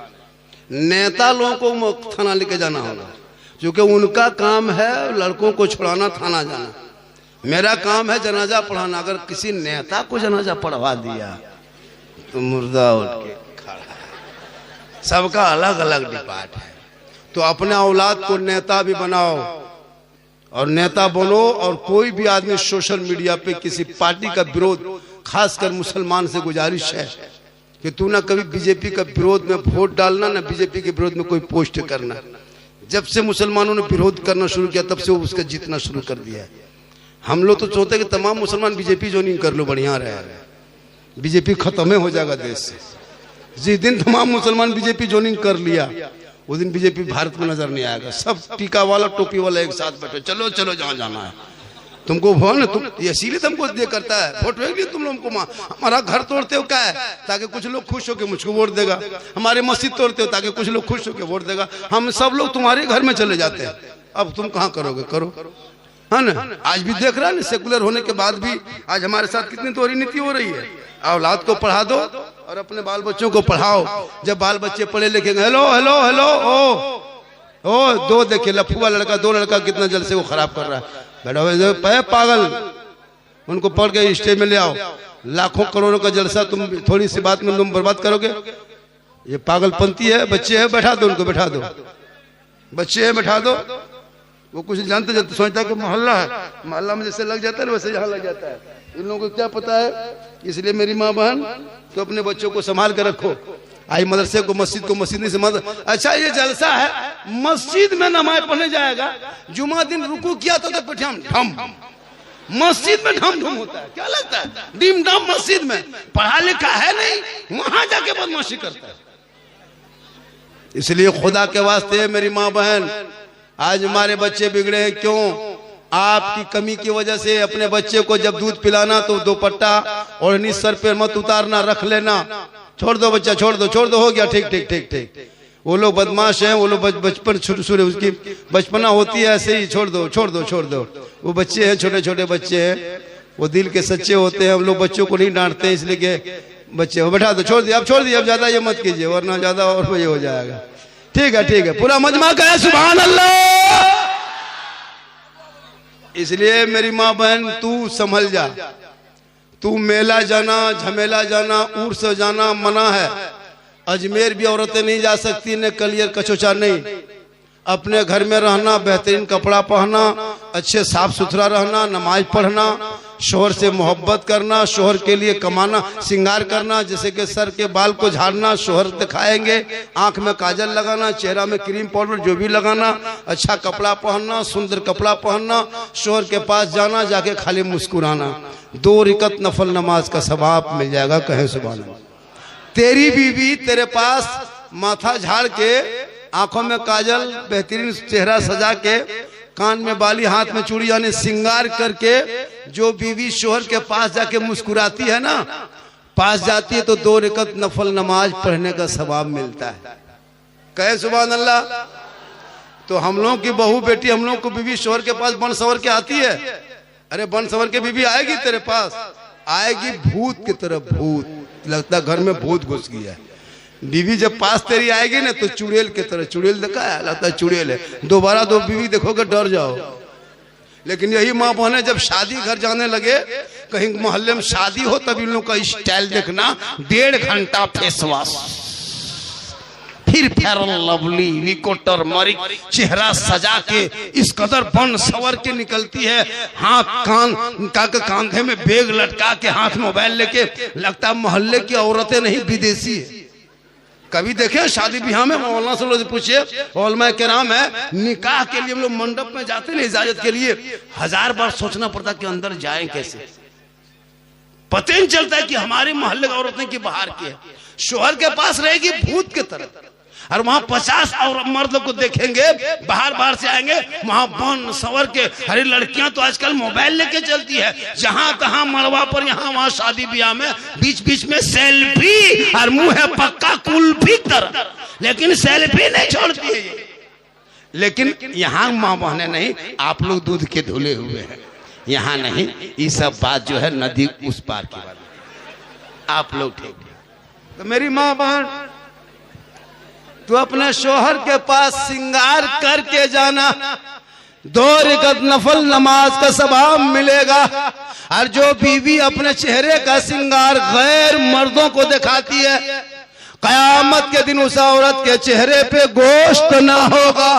नेता लोगों को थाना लेके जाना होगा, क्योंकि उनका काम है लड़कों को छुड़ाना, थाना जाना। मेरा काम है जनाजा पढ़ाना। अगर किसी नेता को जनाजा पढ़वा दिया तो मुर्दा उठ के खड़ा। सबका अलग अलग डिपार्ट है। तो अपने औलाद को नेता भी बनाओ और नेता बनो। और कोई भी आदमी सोशल मीडिया पे किसी पार्टी का विरोध, खासकर मुसलमान से गुजारिश है कि तू ना कभी बीजेपी का विरोध में वोट डालना, ना बीजेपी के विरोध में कोई पोस्ट करना। जब से मुसलमानों ने विरोध करना शुरू किया तब से वो उसका जीतना शुरू कर दिया है। हम लोग तो चाहते हैं कि तमाम मुसलमान बीजेपी ज्वाइनिंग कर लो, बढ़िया रहे। बीजेपी खत्म हो जाएगा देश से। जिस दिन तमाम मुसलमान बीजेपी ज्वाइनिंग कर लिया उस दिन बीजेपी भारत में नजर नहीं आएगा। सब टीका वाला टोपी वाला एक साथ बैठो, चलो चलो जहाँ जाना है तुमको। भवन तुम इसीलिए तुमको दे करता है वोट, तुम लोगों को हमारा घर तोड़ते हो क्या है ताकि कुछ लोग खुश होकर मुझको वोट देगा। हमारे मस्जिद तोड़ते हो ताकि कुछ लोग खुश होकर वोट देगा। हम सब लोग तुम्हारे घर में चले जाते हैं। अब तुम कहाँ करोगे, करो, है ना। आज भी देख रहा है ना, सेकुलर होने के बाद भी आज हमारे साथ कितनी दोहरी नीति हो रही है। औलाद को पढ़ा दो और अपने बाल बच्चों को पढ़ाओ। जब बाल बच्चे पढ़े लिखेंगे, हेलो हेलो हेलो ओ 2 देखिए लफुआ लड़का, 2 लड़का कितना जल्द से वो खराब कर रहा है। बैठो पागल, उनको पढ़ के स्टेज में ले आओ। लाखों करोड़ों का जलसा तुम थोड़ी सी बात में तुम बर्बाद करोगे। ये पागलपंती है। बच्चे हैं, बैठा दो उनको, बैठा दो। बच्चे हैं, बैठा दो। वो कुछ जानते जानते सोचता है कि मोहल्ला है, मोहल्ला में जैसे लग जाता है वैसे यहाँ लग जाता है। इन लोगों को क्या पता है। इसलिए मेरी माँ बहन तो अपने बच्चों को संभाल कर रखो। आई मदरसे को मस्जिद नहीं संभाल। अच्छा ये जलसा है, मस्जिद में नमाज पढ़ने जाएगा। जुमा दिन रुकू किया तो ढम मस्जिद में ढम ढम होता है। क्या लगता है डिम डम मस्जिद में? पढ़ा लिखा है नहीं, वहां जाके बदमाशी करता है। इसलिए खुदा के वास्ते मेरी माँ बहन, आज हमारे बच्चे बिगड़े हैं। क्यों? आपकी कमी की वजह से। अपने बच्चे को जब दूध पिलाना तो दुपट्टा ओढ़नी सर पे मत उतारना, रख लेना। छोड़ दो बच्चा, छोड़ दो, हो गया, ठीक ठीक ठीक ठीक। वो लोग बदमाश हैं, वो लोग बचपन शुरू उसकी बचपना होती है ऐसे ही। छोड़ दो। वो बच्चे हैं, छोटे छोटे बच्चे हैं, वो दिल के सच्चे होते हैं। हम लोग बच्चों को नहीं डांटते इसलिए कि बच्चे हो, बैठा दो, छोड़ दिया, अब ज्यादा ये मत कीजिए वरना ज्यादा और ये हो जाएगा। ठीक है, पूरा मजमा कहे सुभान अल्लाह। इसलिए मेरी माँ बहन तू संभल जा। तू मेला जाना, झमेला जाना, उर्स जाना मना है। अजमेर भी औरतें नहीं जा सकती, न कलियर कचोचा नहीं। अपने घर में रहना, बेहतरीन कपड़ा पहनना, अच्छे साफ सुथरा रहना, नमाज पढ़ना, शोहर से मोहब्बत करना, शोहर के लिए कमाना, श्रृंगार करना, जैसे कि सर के बाल को झाड़ना, शोहर दिखाएंगे, आंख में काजल लगाना, चेहरा में क्रीम पाउडर जो भी लगाना, अच्छा कपड़ा पहनना, सुंदर कपड़ा पहनना, शोहर के पास जाना, जाके खाली मुस्कुराना। 2 रिकत नफल नमाज का सवाब मिल जाएगा। कहें सुभान अल्लाह। तेरी बीवी तेरे पास माथा झाड़ के, आंखों में काजल, बेहतरीन चेहरा सजा के, कान में बाली, हाथ में चूड़ी, यानी श्रृंगार करके जो बीवी शोहर के पास जाके मुस्कुराती है ना, पास जाती है तो 2 रिकत नफल नमाज पढ़ने का सवाब मिलता है। कहे सुभान अल्लाह। तो हम लोगों की बहू बेटी, हम लोग को बीवी शोहर के पास बन सवर के आती है। अरे बन सवर के बीवी आएगी तेरे पास, आएगी भूत की तरह। भूत लगता घर में भूत घुस गया है। बीवी जब पास तेरी आएगी ना तो चुड़ैल की तरह। चुड़ैल देखा है, लगता है चुड़ैल है। दोबारा 2 बीवी देखोगे डर जाओ। लेकिन यही माँ बहने जब शादी घर जाने लगे, कहीं मोहल्ले में शादी हो, तब इन लोग का स्टाइल देखना। 1.5 घंटा फेस वॉश, फिर फेयर लवली, विको टर्मरिक, चेहरा सजा के इस कदर बन सवर के निकलती है। हाथ कांधे में बैग लटका के, हाथ मोबाइल लेके, लगता है मोहल्ले की औरतें नहीं विदेशी है। कभी देखे शादी ब्याह में? मौलाना से लोग पूछिए, उलमा किराम है, निकाह के लिए हम लोग मंडप में जाते हैं इजाजत के लिए, 1000 बार सोचना पड़ता कि अंदर जाएं कैसे। पता नहीं चलता है कि हमारे मोहल्ले की औरतें की बाहर की है। शोहर के पास रहेगी भूत की तरह, और वहां 50 और मर्द को देखेंगे, बाहर बाहर से आएंगे, वहां बन सवर के। अरे लड़कियां तो आजकल मोबाइल लेके चलती है, जहां तहां मड़वा पर, यहाँ वहां शादी ब्याह में बीच बीच में सेल्फी, और मुंह है पक्का कुल्फी तरह, लेकिन सेल्फी नहीं छोड़ती है ये। लेकिन यहाँ माँ बहने नहीं, आप लोग दूध के धुले हुए हैं, यहाँ नहीं। ये सब बात जो है नदी उस पार की बात, आप लोग ठीक। तो मेरी माँ बहन, तू अपने शोहर के पास सिंगार करके जाना, 2 रकात नफल नमाज का सवाब मिलेगा। और जो बीवी अपने चेहरे का सिंगार गैर मर्दों को दिखाती है, कयामत के दिन उस औरत के चेहरे पे गोश्त ना होगा,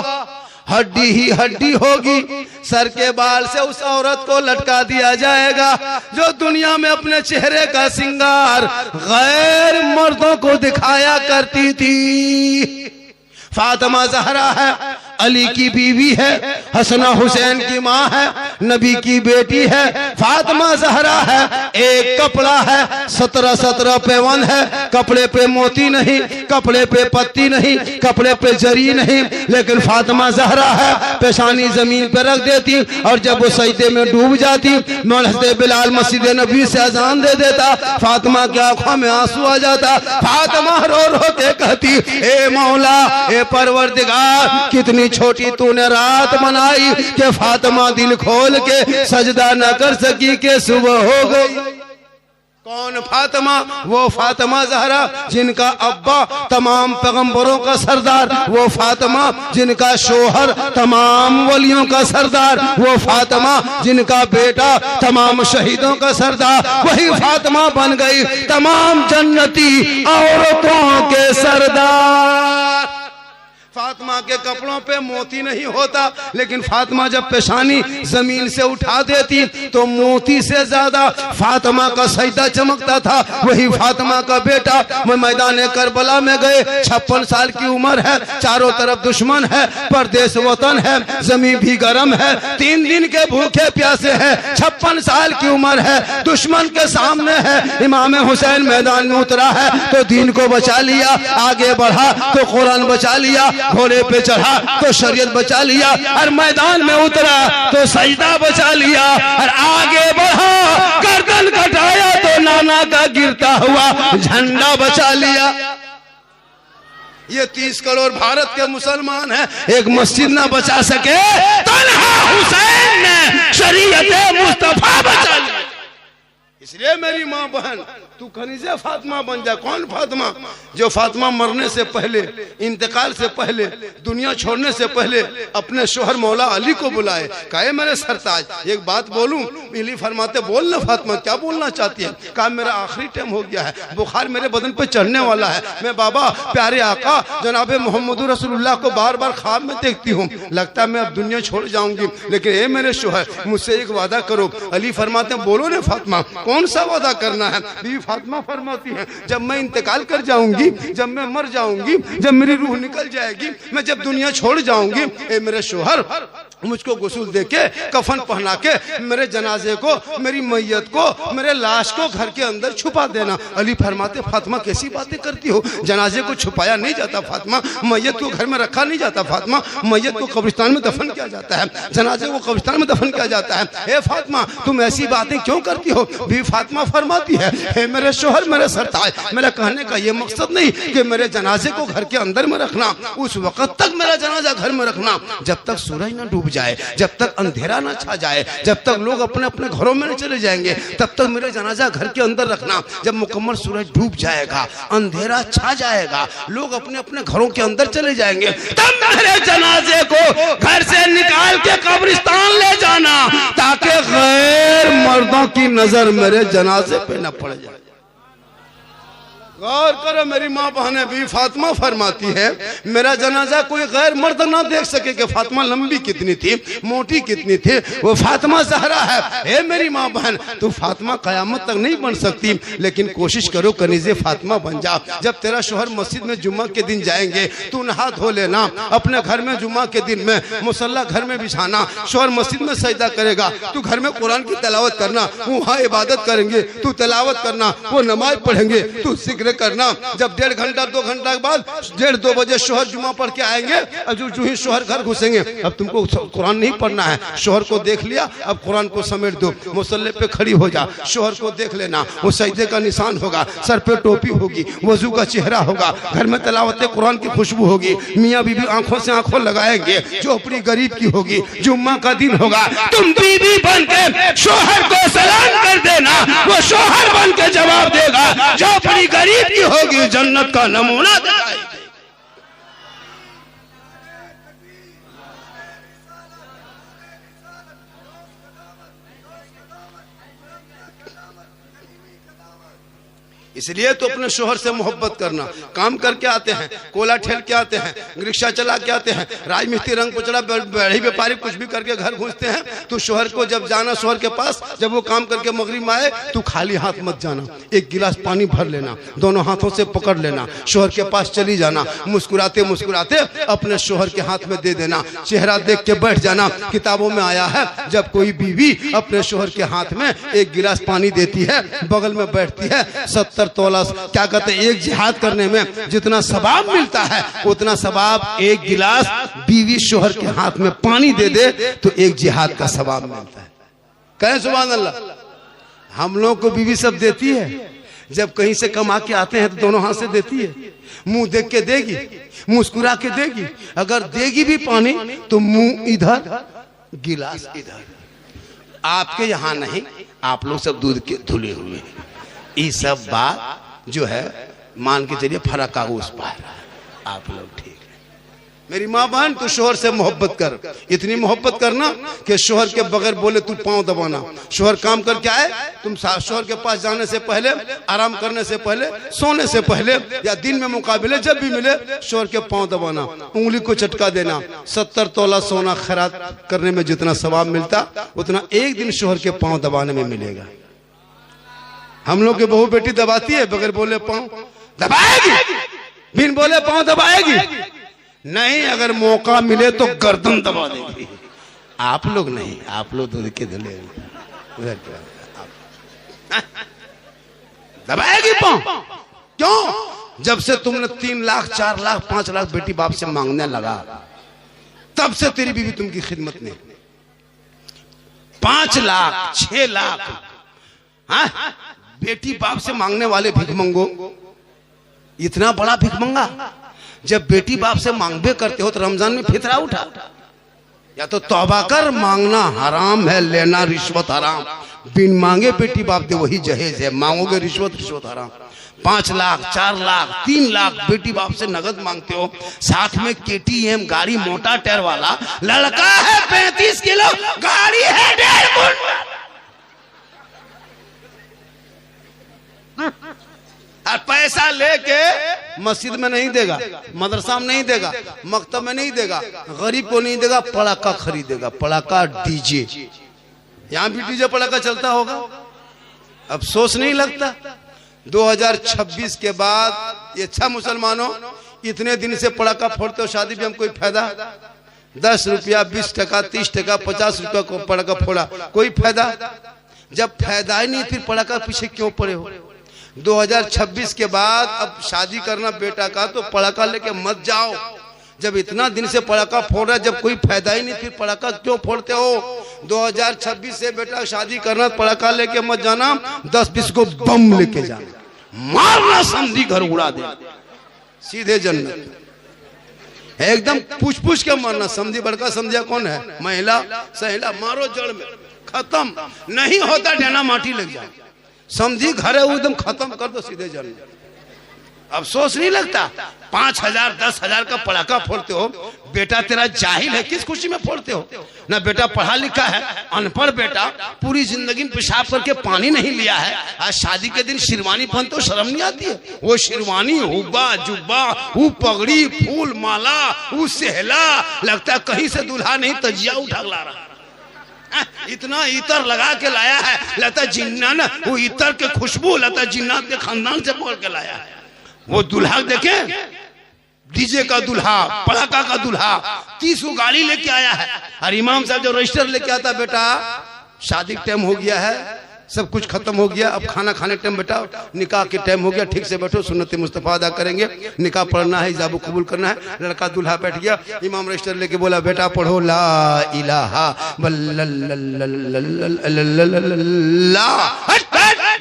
हड्डी ही हड्डी होगी। सर के बाल से उस औरत को लटका दिया जाएगा जो दुनिया में अपने चेहरे का सिंगार गैर मर्दों को दिखाया करती थी। फातिमा ज़हरा है, अली की बीवी है, हसन हुसैन की माँ है, नबी की बेटी है। फातिमा ज़हरा है, एक कपड़ा है, 17 पेवन है, कपड़े पे मोती नहीं, कपड़े पे पत्ती नहीं, कपड़े पे जरी नहीं, लेकिन फातिमा ज़हरा है, पेशानी जमीन पे रख देती, और जब वो सजदे में डूब जाती, हज़रत बिलाल मस्जिद नबी से अजान दे देता, फातिमा की आंखों में आंसू आ जाता। फातिमा रो रो के कहती, ए मौला, ए परवरदिगार, कितनी छोटी तूने रात मनाई कि फातिमा दिल खोल के सजदा न कर सकी कि सुबह हो गई। कौन फातिमा? वो फातिमा ज़हरा जिनका अब्बा तमाम पैगंबरों का सरदार, वो फातिमा जिनका शोहर तमाम वलियों का सरदार, वो फातिमा जिनका बेटा तमाम शहीदों का सरदार, वही फातिमा बन गई तमाम जन्नती औरतों के सरदार। फातिमा के कपड़ों पे मोती नहीं होता, लेकिन फातिमा जब पेशानी जमीन से उठा देती तो मोती से ज्यादा फातिमा का सजदा चमकता था। वही फातिमा का बेटा वो मैदान करबला में गए, 56 साल की उम्र है, चारों तरफ दुश्मन है, परदेश वतन है, जमीन भी गर्म है, 3 दिन के भूखे प्यासे है, 56 साल की उम्र है, दुश्मन के सामने है। इमाम हुसैन मैदान में उतरा है तो दीन को बचा लिया, आगे बढ़ा तो कुरान बचा लिया, घोड़े पे चढ़ा तो शरीयत बचा लिया, और मैदान में उतरा तो सजदा बचा लिया, और आगे बढ़ा गर्दन कटाया तो नाना का गिरता हुआ झंडा बचा लिया। ये 30 करोड़ भारत के मुसलमान हैं, एक मस्जिद ना बचा सके, तन्हा हुसैन ने शरीयत मुस्तफा बचा लिया। इसलिए मेरी माँ बहन, तू खनीजे फातिमा बन जा। कौन फातिमा? जो फातिमा मरने से पहले, इंतकाल से पहले, दुनिया छोड़ने से पहले अपने शोहर मौला अली को बुलाए, कहे मेरे सरताज एक बात बोलूं? अली फरमाते, बोल ना फातिमा, क्या बोलना चाहती है? कहा मेरा आखिरी टाइम हो गया है, बुखार मेरे बदन पे चढ़ने वाला है, मैं बाबा प्यारे आका जनाब मोहम्मद रसूलुल्लाह को बार बार ख्वाब में देखती हूँ, लगता है मैं अब दुनिया छोड़ जाऊंगी, लेकिन ए मेरे शोहर मुझसे एक वादा करो। अली फरमाते, बोलो ने फातिमा, कौन सा वादा करना है? बीवी फातिमा फरमाती है, जब मैं इंतकाल कर जाऊंगी, जब मैं मर जाऊंगी, जब मेरी रूह निकल जाएगी, मैं जब दुनिया छोड़ जाऊंगी, ए मेरे शोहर मुझको गुस्ल देके कफन पहना के मेरे जनाजे को, मेरी मैयत को, मेरे लाश को घर के अंदर छुपा देना। अली फरमाते, फातिमा कैसी बातें करती हो? जनाजे को छुपाया नहीं जाता फातिमा, मैयत को घर में रखा नहीं जाता फातिमा, मैयत को कब्रिस्तान में दफन किया जाता है, जनाजे को कब्रिस्तान में दफन किया जाता है। ए फातिमा, तुम ऐसी बातें क्यों करती हो? भी फातिमा फरमाती है, हे मेरे शोहर, मेरे सरताज, मेरा कहने का ये मकसद नहीं कि मेरे जनाजे को घर के अंदर में रखना, उस वक्त तक मेरा जनाजा घर में रखना जब तक सूरज न डूब जाए, जब तक अंधेरा न छा जाए, जब तक लोग अपने अपने घरों में न चले जाएंगे, तब तक मेरा जनाजा घर के अंदर रखना। जब मुकम्मल सूरज डूब जाएगा, अंधेरा छा जाएगा, लोग अपने अपने घरों के अंदर चले जाएंगे, तब मेरे जनाजे को घर से निकाल के कब्रिस्तान ले जाना, ताकि गैर मर्दों की नजर मेरे जनाजे पे न पड़ जाए। गौर करो मेरी माँ बहने, भी फातिमा फरमाती है, मेरा जनाजा कोई गैर मर्द ना देख सके कि फातिमा लंबी कितनी थी, मोटी कितनी थी, वो फातिमा ज़हरा है। हे मेरी माँ बहन, तू फातिमा कयामत तक नहीं बन सकती, लेकिन कोशिश करो कनीज़े फातिमा बन जा। जब तेरा शोहर मस्जिद में जुम्मा के दिन जाएंगे, तू नहा धो लेना, अपने घर में जुम्मा के दिन में मुसल्ला घर में बिछाना, शोहर मस्जिद में सजदा करेगा, तू घर में कुरान की तिलावत करना, वो वहाँ इबादत करेंगे, तू तिलावत करना, वो नमाज पढ़ेंगे, तू फिक्र करना, जब 1.5 घंटा 2 घंटा के बाद 1:30-2 बजे शोहर जुमा पढ़ के आएंगे, अब जो ही शोहर घर घुसेंगे, अब तुमको कुरान नहीं पढ़ना है, शोहर को देख लिया, अब कुरान को समेट दो, मुसल्ले पे खड़ी हो जा, शोहर को देख लेना, वो सजदे का निशान होगा, सर पे टोपी होगी, वजू का चेहरा होगा, घर में तिलावत कुरान की खुशबू होगी, मियाँ बीबी आंखों से आंखों लगाएंगे, जो अपनी गरीब की होगी, जुम्मा का दिन होगा, तुम बीबी बन के शोहर को सलाम कर देना, वो शोहर बन के जवाब देगा, जो अपनी गरीब की होगी जन्नत का नमूना दिखाएगी। इसलिए तो अपने शोहर से मोहब्बत करना, काम करके आते हैं, कोला ठेल के आते हैं, रिक्शा चला के आते हैं, राजमिस्त्री रंग पोचड़ा बड़ी व्यापारी कुछ भी करके घर घुसते हैं, तो शोहर को जब जाना शोहर के पास, जब वो काम करके मगरिब में आए, तो खाली हाथ मत जाना, एक गिलास पानी भर लेना, दोनों हाथों से पकड़ लेना, शोहर के पास चली जाना, मुस्कुराते मुस्कुराते अपने शोहर के हाथ में दे देना, चेहरा देख के बैठ जाना। किताबों में आया है, जब कोई बीवी अपने शोहर के हाथ में एक गिलास पानी देती है, बगल में बैठती है, 70 तोला, क्या कहते हैं, एक जिहाद करने में जितना सवाब मिलता है, उतना सवाब एक गिलास बीवी शोहर के हाथ में पानी दे दे तो एक जिहाद का सवाब मिलता है। कहें सुभान अल्लाह। हम लोग को बीवी सब देती है, जब कहीं से कमा के आते हैं तो दोनों हाथ से देती है, मुंह देख के देगी, मुस्कुरा के देगी, अगर देगी भी पानी तो मुंह इधर गिलास इधर। आपके यहाँ नहीं, आप लोग सब दूध के धुले हुए, ये सब बात जो है मान के चलिए फर्क उस पार, आप लोग ठीक है। मेरी माँ बहन, तू शोहर से मोहब्बत कर, इतनी मोहब्बत करना कि शोहर के बगैर बोले तू पांव दबाना, शोहर काम करके आए, तुम शोहर के पास जाने से पहले, आराम करने से पहले, सोने से पहले या दिन में मुकाबले जब भी मिले, शोहर के पांव दबाना, उंगली को चटका देना। 70 तोला सोना खैरात करने में जितना सवाब मिलता, उतना एक दिन शोहर के पांव दबाने में मिलेगा। हम लोग के बहू बेटी दबाती है, बगैर बोले पांव दबाएगी, बिन बोले पांव दबाएगी नहीं, अगर मौका मिले तो गर्दन दबा देगी। आप लोग नहीं, आप लोग तो के धुले दबाएगी पांव। क्यों? जब से तुमने 3 लाख 4 लाख 5 लाख बेटी बाप से मांगने लगा, तब से तेरी बीवी तुमकी खिदमत में 5 लाख 6 लाख हाँ? बेटी बाप से मांगने वाले भिखमंगो, इतना बड़ा भिखमंगा, जब बेटी बाप से मांगबे करते हो तो रमजान में फितरा उठा, या तो तौबा कर, मांगना हराम है, लेना रिश्वत हराम, बिन मांगे बेटी बाप दे वही जहेज है, मांगोगे रिश्वत, रिश्वत हराम। 5 लाख 4 लाख 3 लाख बेटी बाप से नगद मांगते हो, साथ में KTM गाड़ी मोटा टायर वाला, लड़का है 35 किलो, गाड़ी है 1.5 कुंटल, और पैसा लेके मस्जिद में नहीं देगा, मदरसा में नहीं देगा, मकतब में नहीं देगा, गरीब को नहीं देगा, पड़ाका खरीदेगा, पड़ाका डीजे। यहाँ भी डीजे पड़ाका चलता होगा, अफसोस नहीं लगता? 2026 के बाद ये अच्छा मुसलमानों, इतने दिन से पड़ाका फोड़ते हो, शादी में हम कोई फायदा? 10 रुपया 20 टका 30 टका 50 रुपया को पड़ाका फोड़ा, कोई फायदा? जब फायदा ही नहीं, फिर पड़ाका पीछे क्यों पड़े हो? 2026 के बाद अब शादी करना बेटा का, तो पड़ाका लेके मत जाओ। जब इतना दिन से पड़ाका फोड़ रहा है, जब कोई फायदा ही नहीं, फिर पड़ाका क्यों फोड़ते हो? 2026 से बेटा शादी करना, पड़ाका लेके मत जाना, 10-20 को बम लेके जाना, मारना, समझी घर उड़ा दे, सीधे जन्नत। एकदम पूछ के मारना, समझी बड़का समझिया कौन है? महिला सहेला, मारो जड़ में, खत्म नहीं होता, डेना माटी लग जाए, समझी घर है एकदम खत्म कर दो, सीधे जल। अफसोस नहीं लगता? 5,000 10,000 का पड़ाका फोड़ते हो, बेटा तेरा जाहिल है, किस खुशी में फोड़ते हो? ना बेटा पढ़ा लिखा है, अनपढ़ बेटा, पूरी जिंदगी पेशाब करके पानी नहीं लिया है, आज शादी के दिन शेरवानी पहनते हो, शर्म नहीं आती है? वो शेरवानी, हुब्बा जुब्बा, वो पगड़ी, फूल माला, वो सेहला, लगता कहीं से दूल्हा नहीं तजिया उठा ला रहा, इतना इतर लगा के लाया है, लगता जिन्ना ना, वो इतर के खुशबू लगता जिन्नात के खानदान से बोल के लाया है। वो दूल्हा देखे, डीजे का दूल्हा, पड़ाका का दूल्हा, 30 को गाड़ी लेके आया है, और इमाम साहब जो रजिस्टर लेके आता, बेटा शादी टाइम हो गया है, सब कुछ खत्म हो गया, अब खाना खाने टाइम बेटा निकाह के टाइम हो गया, ठीक से बैठो, सुन्नत मुस्तफा अदा करेंगे, निकाह पढ़ना है, इजाबु कबूल करना है। लड़का दूल्हा बैठ गया, इमाम रजिस्टर लेके बोला बेटा पढ़ो ला इलाहा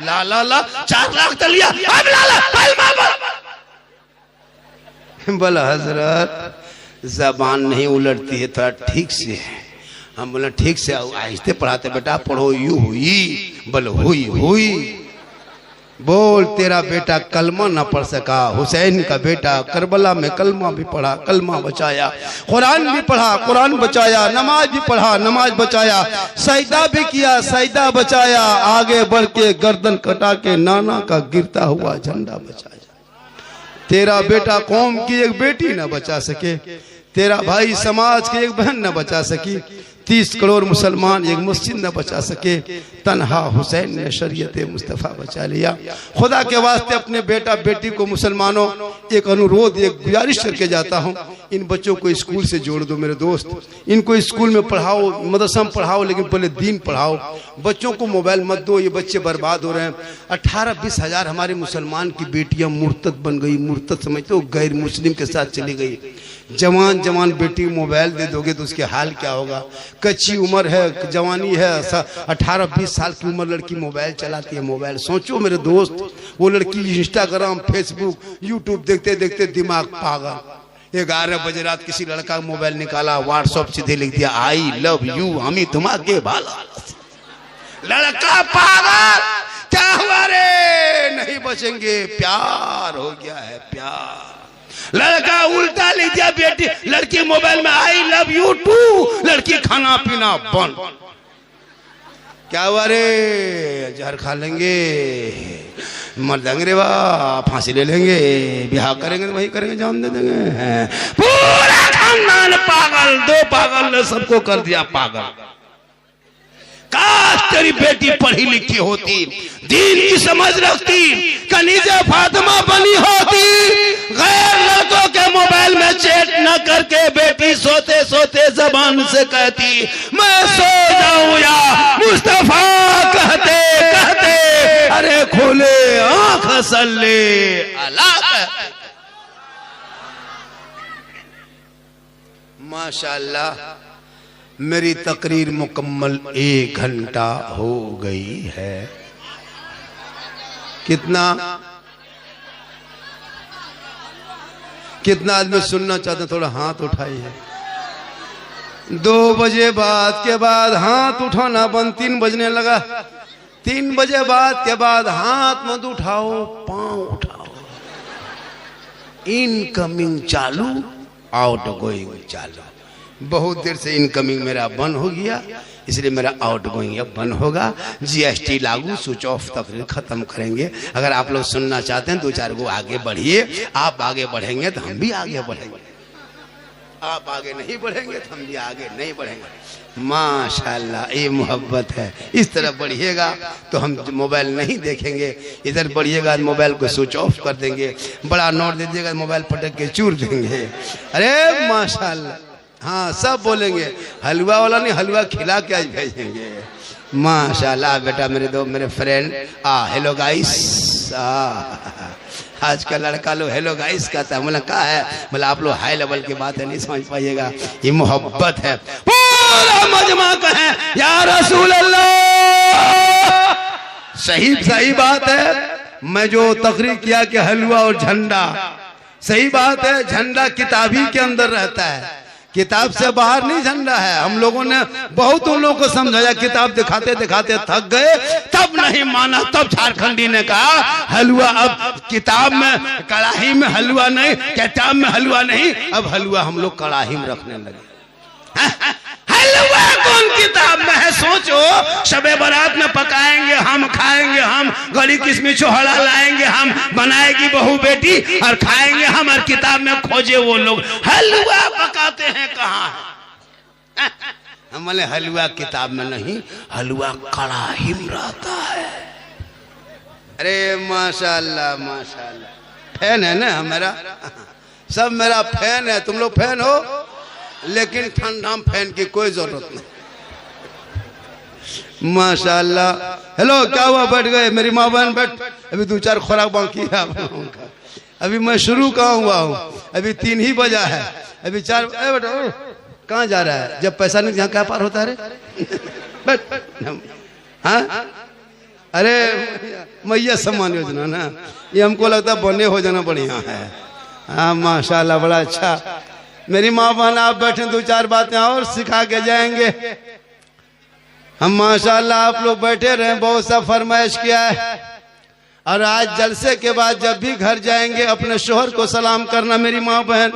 ला ला ला 4 लाख तलिया बोला हजरत जबान नहीं उलटती है, थोड़ा ठीक से। हम बोला ठीक से आहिस्ते पढ़ाते बेटा, पढ़ो यू हुई बल हुई हुई। बोल तेरा बेटा कलमा ना पढ़ सका, हुसैन का बेटा करबला में कलमा भी पढ़ा, कलमा बचाया, कुरान भी पढ़ा, कुरान बचाया, नमाज भी पढ़ा, नमाज बचाया, सजदा भी किया, सजदा बचाया, आगे बढ़ के गर्दन कटा के नाना का गिरता हुआ झंडा बचाया। तेरा बेटा कौम की एक बेटी न बचा सके, तेरा भाई समाज की एक बहन न बचा सकी, 30 करोड़ मुसलमान एक मस्जिद न बचा सके, तन्हा हुसैन ने शरीयत मुस्तफ़ा बचा लिया। खुदा के वास्ते अपने बेटा बेटी को मुसलमानों एक अनुरोध, एक गुजारिश करके जाता हूँ, इन बच्चों को स्कूल से जोड़ दो मेरे दोस्त, इनको स्कूल में पढ़ाओ, मदरसा में पढ़ाओ, लेकिन पहले दीन पढ़ाओ। बच्चों को मोबाइल मत दो, ये बच्चे बर्बाद हो रहे हैं। 18-20 हज़ार हमारे मुसलमान की बेटियां मुर्तद बन गई, मुर्तद समझते हो, गैर मुस्लिम के साथ चली गई। जवान जवान बेटी मोबाइल दे दोगे तो उसके हाल क्या होगा। कच्ची उम्र है, जवानी है, 18-20 साल की उम्र लड़की मोबाइल चलाती है। मोबाइल सोचो मेरे दोस्त, वो लड़की इंस्टाग्राम, फेसबुक, यूट्यूब देखते देखते दिमाग पागल। 11 बजे रात किसी लड़का मोबाइल निकाला, व्हाट्सएप सीधे लिख दिया आई लव यू, हमी तुम्हारे भाला। लड़का पागल, क्या हुआ रे? नहीं बचेंगे, प्यार हो गया है, प्यार। लड़का उल्टा लिख दिया बेटी, लड़की मोबाइल में आई लव यू टू, लड़की खाना पीना बंद। क्या हुआ रे? जहर खा लेंगे, मर जाएंगे रे, वाह फांसी ले लेंगे, ब्याह करेंगे तो वही करेंगे, जान दे देंगे। पूरा खानदान पागल, 2 पागल ने सबको कर दिया पागल। काश तेरी बेटी पढ़ी लिखी होती, दीन की समझ रखती, कनीज़े फातिमा बनी होती, गैर लड़कों के मोबाइल में चैट न करके बेटी सोते सोते जबान से कहती मैं सो जाऊं या मुस्तफा कहते कहते अरे खोले आंख सल्ले अल्लाह कहते। माशाअल्लाह मेरी तकरीर मुकम्मल 1 घंटा हो गई है। कितना आदमी सुनना चाहते? थोड़ा हाथ उठाइए। 2 बजे बाद के बाद हाथ उठाना बंद, 3 बजने लगा। 3 बजे बाद के बाद हाथ मत उठाओ, पांव उठाओ। इनकमिंग चालू, आउट गोइंग चालू। बहुत देर से इनकमिंग मेरा बंद हो गया, इसलिए मेरा आउट गोइंग अब बंद होगा। जीएसटी लागू, स्विच ऑफ तकरीर खत्म करेंगे। अगर आप लोग सुनना चाहते हैं 2-4 को आगे बढ़िए। आप आगे बढ़ेंगे तो हम भी आगे बढ़ेंगे, आप आगे नहीं बढ़ेंगे तो हम भी आगे नहीं बढ़ेंगे। माशाल्लाह ये मोहब्बत है। इस तरफ बढ़िएगा तो हम मोबाइल नहीं देखेंगे, इधर बढ़िएगा तो मोबाइल को स्विच ऑफ कर देंगे। बड़ा नोट दे दीजिएगा, मोबाइल पटक के चूर देंगे। अरे माशाल्लाह, हाँ सब बोलेंगे। हलवा वाला नहीं, हलवा खिला के आज भेजेंगे। माशाल्लाह बेटा, मेरे फ्रेंड हेलो गाइस। आज का लड़का लोग हेलो गाइस कहता है। बोला कहा है? बोला आप लोग हाई लेवल की बात है नहीं समझ पाइएगा, ये मोहब्बत है। पूरा मजमा कहे या रसूल अल्लाह। सही बात है। मैं जो तकरीर किया कि हलवा और झंडा, सही बात है। झंडा किताबी के अंदर रहता है, किताब से बाहर नहीं झंडा है। हम लोगों ने बहुत उन लोगों को समझाया, किताब दिखाते दिखाते थक गए, तब नहीं माना। तब झारखंडी ने कहा हलवा अब किताब में, कड़ाही में हलवा नहीं, किताब में हलवा नहीं, अब हलवा हम लोग कड़ाही में रखने लगे। हलवा कौन किताब में है? सोचो, शबे बारात में पकाएंगे हम, खाएंगे हम, गली किस्मी छोहड़ा लाएंगे हम, बनाएगी बहू बेटी और खाएंगे हम, और किताब में खोजे वो लोग। हलवा पकाते हैं कहाँ? हम बोले हलवा किताब में नहीं, हलवा कड़ाही में रहता है। अरे माशाल्लाह माशाल्लाह, फैन है ना हमारा, सब मेरा फैन है। तुम लोग फैन हो, लेकिन ठंडा में फैन की कोई जरूरत नहीं। माशाल्लाह। हेलो, क्या हुआ, बैठ गए? मेरी माँ बहन बैठ, अभी 2-4 खुराक बाकी है आप लोगों का। अभी मैं शुरू कहाँ हुआ हूँ, अभी 3 ही बजा है, अभी 4। बेटा कहाँ जा रहा है? जब पैसा नहीं यहाँ क्या पार होता है? बैठ। हाँ, अरे मैया सम्मान योजना ना, ये हमको लगता बने हो जाना बढ़िया है। हाँ माशाल्लाह, बड़ा अच्छा। मेरी माँ बहन आप बैठे, 2-4 बातें और सिखा के जाएंगे हम। माशाल्लाह आप लोग बैठे रहे, बहुत सा फरमाइश किया है। और आज जलसे के बाद जब भी घर जाएंगे अपने शोहर को सलाम करना मेरी माँ बहन,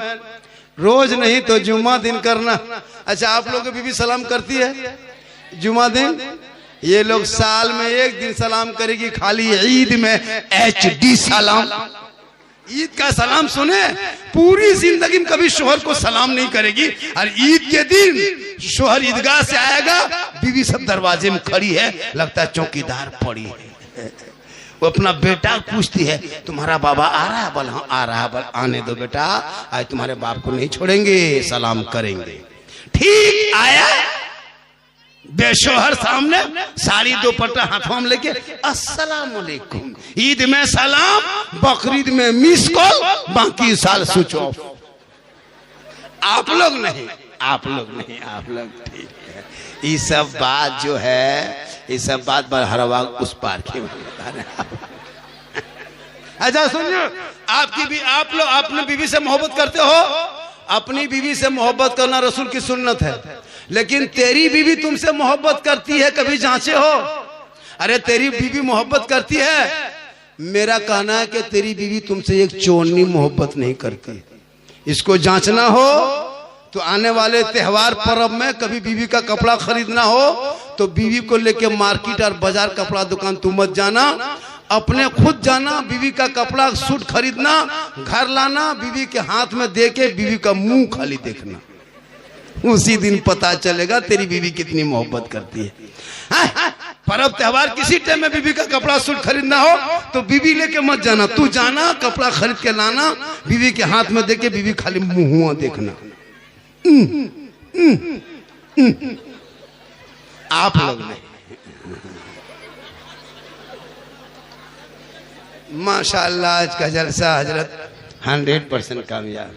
रोज नहीं तो जुम्मा दिन करना। अच्छा, आप लोगों की बीवी सलाम करती है जुम्मा दिन? ये लोग साल में 1 दिन सलाम करेगी, खाली ईद में HD सलाम। ईद का सलाम सुने, पूरी जिंदगी में कभी शोहर को सलाम नहीं करेगी। और ईद के दिन शोहर ईदगाह से आएगा, बीवी सब दरवाजे में खड़ी है, लगता है चौकीदार पड़ी है। वो अपना बेटा पूछती है, तुम्हारा बाबा आ रहा है? बोल हाँ आ रहा है। बोल आने दो बेटा, आज तुम्हारे बाप को नहीं छोड़ेंगे, सलाम करेंगे। ठीक आया, बेशोहर सामने, साड़ी दुपट्टा हाथों में लेके अस्सलाम वालेकुम। ईद में सलाम, बकरीद में मिस कॉल, बाकी साल स्विच ऑफ। आप लोग नहीं, आप लोग नहीं, आप लोग ठीक है। ये सब बात जो है, ये सब बात हर वक्त उस पार की बता रहे। अच्छा सुनिए, आपकी भी, आप लोग अपनी बीवी से मोहब्बत करते हो? अपनी बीवी से मोहब्बत करना रसूल की सुन्नत है। लेकिन तेरी बीवी तुमसे मोहब्बत करती है, कभी जांचे हो? अरे तेरी बीवी मोहब्बत करती है, मेरा कहना है कि तेरी बीवी तुमसे एक चोरनी मोहब्बत नहीं करती। इसको जांचना हो तो आने वाले त्योहार पर्व में कभी बीवी का कपड़ा खरीदना हो तो बीवी को लेके मार्केट और बाजार कपड़ा दुकान तुम मत जाना, अपने खुद जाना, बीवी का कपड़ा सूट खरीदना, घर लाना, बीवी के हाथ में देके बीवी का मुंह खाली देखना। उसी दिन पता चलेगा तेरी बीवी कितनी मोहब्बत करती है। पर्व त्योहार किसी टाइम में बीवी का कपड़ा सूट खरीदना हो तो बीवी लेके मत जाना, तू जाना, कपड़ा खरीद के लाना, बीवी के हाथ में देके बीवी खाली मुंह देखना। आप लोग नहीं। माशाअल्लाह आज का जलसा हजरत 100% कामयाब।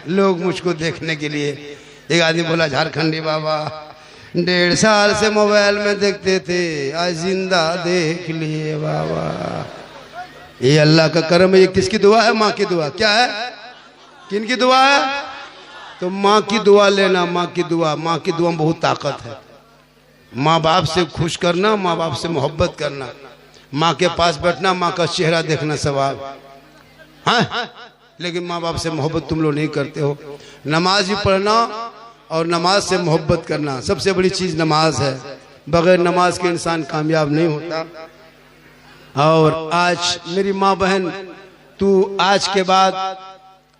लोग मुझको देखने के लिए, एक आदमी बोला झारखंडी बाबा 1.5 साल से मोबाइल में देखते थे, आज जिंदा देख लिए बाबा। ये अल्लाह का करम है। ये किसकी दुआ है? माँ की दुआ। क्या है? किन की दुआ है? तो माँ की दुआ लेना, माँ की दुआ। माँ की दुआ में बहुत ताकत है। माँ बाप से खुश करना, माँ बाप से मोहब्बत करना, माँ के पास बैठना, माँ का चेहरा देखना सवाब। हाँ, लेकिन माँ बाप से मोहब्बत तुम लोग नहीं करते हो। नमाज ही पढ़ना और नमाज से मोहब्बत करना, सबसे बड़ी चीज नमाज है। बगैर नमाज के इंसान कामयाब नहीं होता। और आज मेरी माँ बहन, तू आज के बाद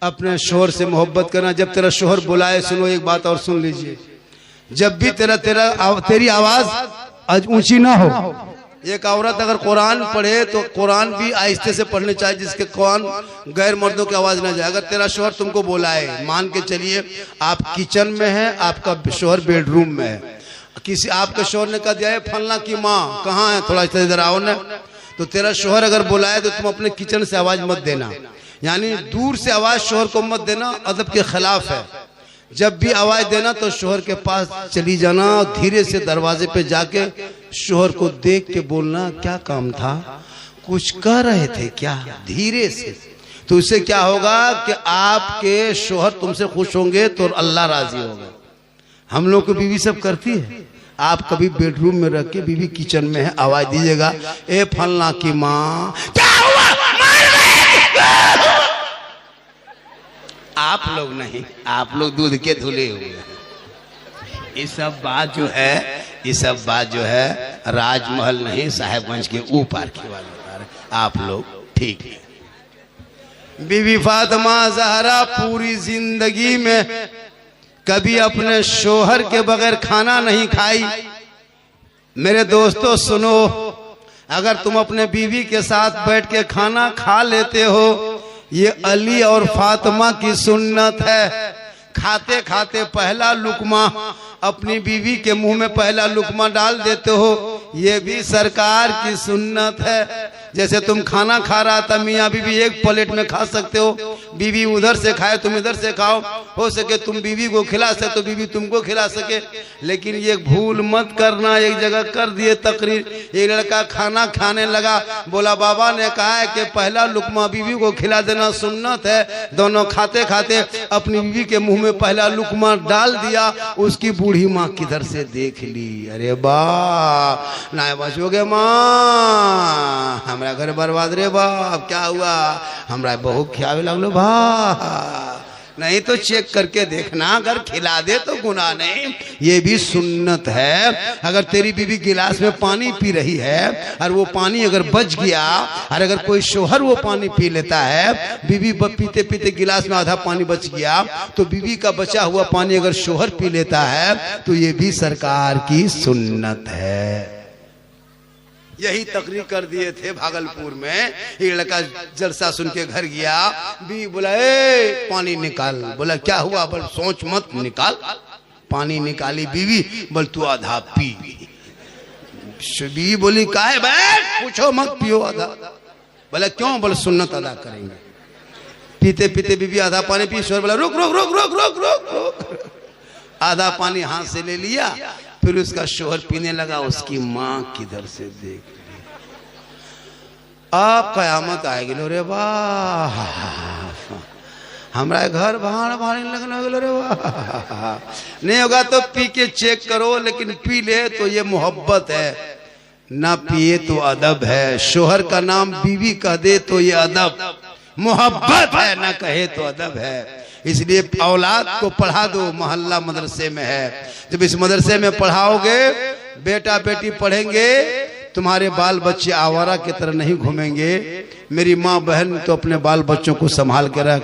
अपने शोहर से मोहब्बत करना। जब तेरा शोहर बुलाए, सुनो एक बात और सुन लीजिए, जब भी तेरी आवाज आज ऊंची ना हो। एक औरत अगर कुरान पढ़े तो कुरान भी आहिस्ते से पढ़ने चाहिए, जिसके कुरान गैर मर्दों की आवाज ना जाए। अगर तेरा शोहर तुमको बुलाए, मान के चलिए आप किचन में है, आपका शोहर बेडरूम में है, किसी आपके शोहर ने कह दिया है फलना की माँ कहाँ है, थोड़ा इधर आओ ना, तो तेरा शोहर अगर बुलाए तो तुम अपने किचन से आवाज मत देना, यानी दूर से आवाज शोहर को मत देना, अदब के खिलाफ है। जब भी आवाज देना तो शोहर के पास चली जाना और धीरे से दरवाजे पे जाके शोहर को देख के बोलना, क्या काम था, कुछ कह रहे थे क्या, धीरे से। तो इससे क्या होगा कि आपके शोहर तुमसे खुश होंगे तो अल्लाह राजी होगा। हम लोग को बीवी सब करती है। आप कभी बेडरूम में रख के बीवी किचन में है, आवाज दीजिएगा, ए फलना की माँ क्या हुआ, आप लोग नहीं, आप लोग दूध के धुले हुए हैं। ये सब बात जो है, ये सब बात जो है राजमहल नहीं साहेबगंज के ऊपर की बात बता रहे। आप लोग ठीक है। बीवी फातिमा ज़हरा पूरी जिंदगी में कभी अपने शोहर के बगैर खाना नहीं खाई। मेरे दोस्तों सुनो, अगर तुम अपने बीवी के साथ बैठ के खाना खा लेते हो, ये अली और फातिमा की सुन्नत है। खाते खाते पहला लुकमा अपनी बीवी के मुंह में पहला लुकमा डाल देते हो, ये भी सरकार की सुन्नत है। जैसे तुम खाना खा रहा था, मियाँ बीवी एक प्लेट में खा सकते हो, बीवी उधर से खाए तुम इधर से खाओ, हो सके तुम बीवी को खिला सके तो बीवी तुमको खिला सके। लेकिन ये भूल मत करना। एक जगह कर दिए तकरीर, एक लड़का खाना खाने लगा, बोला बाबा ने कहा है कि पहला लुकमा बीवी को खिला देना सुन्नत है। दोनों खाते खाते अपनी बीवी के मुंह में पहला लुकमा डाल दिया। उसकी बूढ़ी माँ किधर से देख ली, अरे बाप ना बचोगे माँ, हमारा घर बर्बाद रे बाप, क्या हुआ, हमारा बहुत ख्याल लगलो भा, नहीं तो चेक करके देखना, अगर खिला दे तो गुनाह नहीं। ये भी सुन्नत है। अगर तेरी बीवी गिलास में पानी पी रही है और वो पानी अगर बच गया, और अगर कोई शोहर वो पानी पी लेता है, बीवी पीते पीते गिलास में आधा पानी बच गया, तो बीवी का बचा हुआ पानी अगर शोहर पी लेता है तो ये भी सरकार की सुन्नत है। यही तकरीर कर दिए थे भागलपुर में। एक लड़का जलसा सुन के घर गया, बीवी बोला ए पानी निकाल, बोला क्या हुआ, बोल सोच मत निकाल। पानी निकाली बीवी, बोल तू आधा पी। बीवी बोली काहे बैठ, पूछो मत, पियो आधा। बोला क्यों, बोल सुन्नत अदा करेंगे। पीते पीते बीवी आधा पानी पी, शोर बोला रुक रुक रुक रुक रुक रुक रुक, आधा पानी हाथ से ले लिया। फिर उसका शोहर पीने लगा, उसकी माँ किधर से देख ली। अब कयामत आएगी रे वाह, हमारा घर भाड़ भाड़े लगने लगे रे वाह। नहीं होगा तो पी के चेक करो, लेकिन पी ले तो ये मोहब्बत है, ना पिए तो अदब है। शोहर का नाम बीवी कह दे तो ये अदब मोहब्बत है, ना कहे तो अदब है। इसलिए औलाद को पढ़ा दो, मोहल्ला मदरसे में है। जब इस मदरसे में पढ़ाओगे, बेटा बेटी पढ़ेंगे, तुम्हारे बाल बच्चे आवारा की तरह नहीं घूमेंगे। मेरी माँ बहन तो अपने बाल बच्चों को संभाल के रख,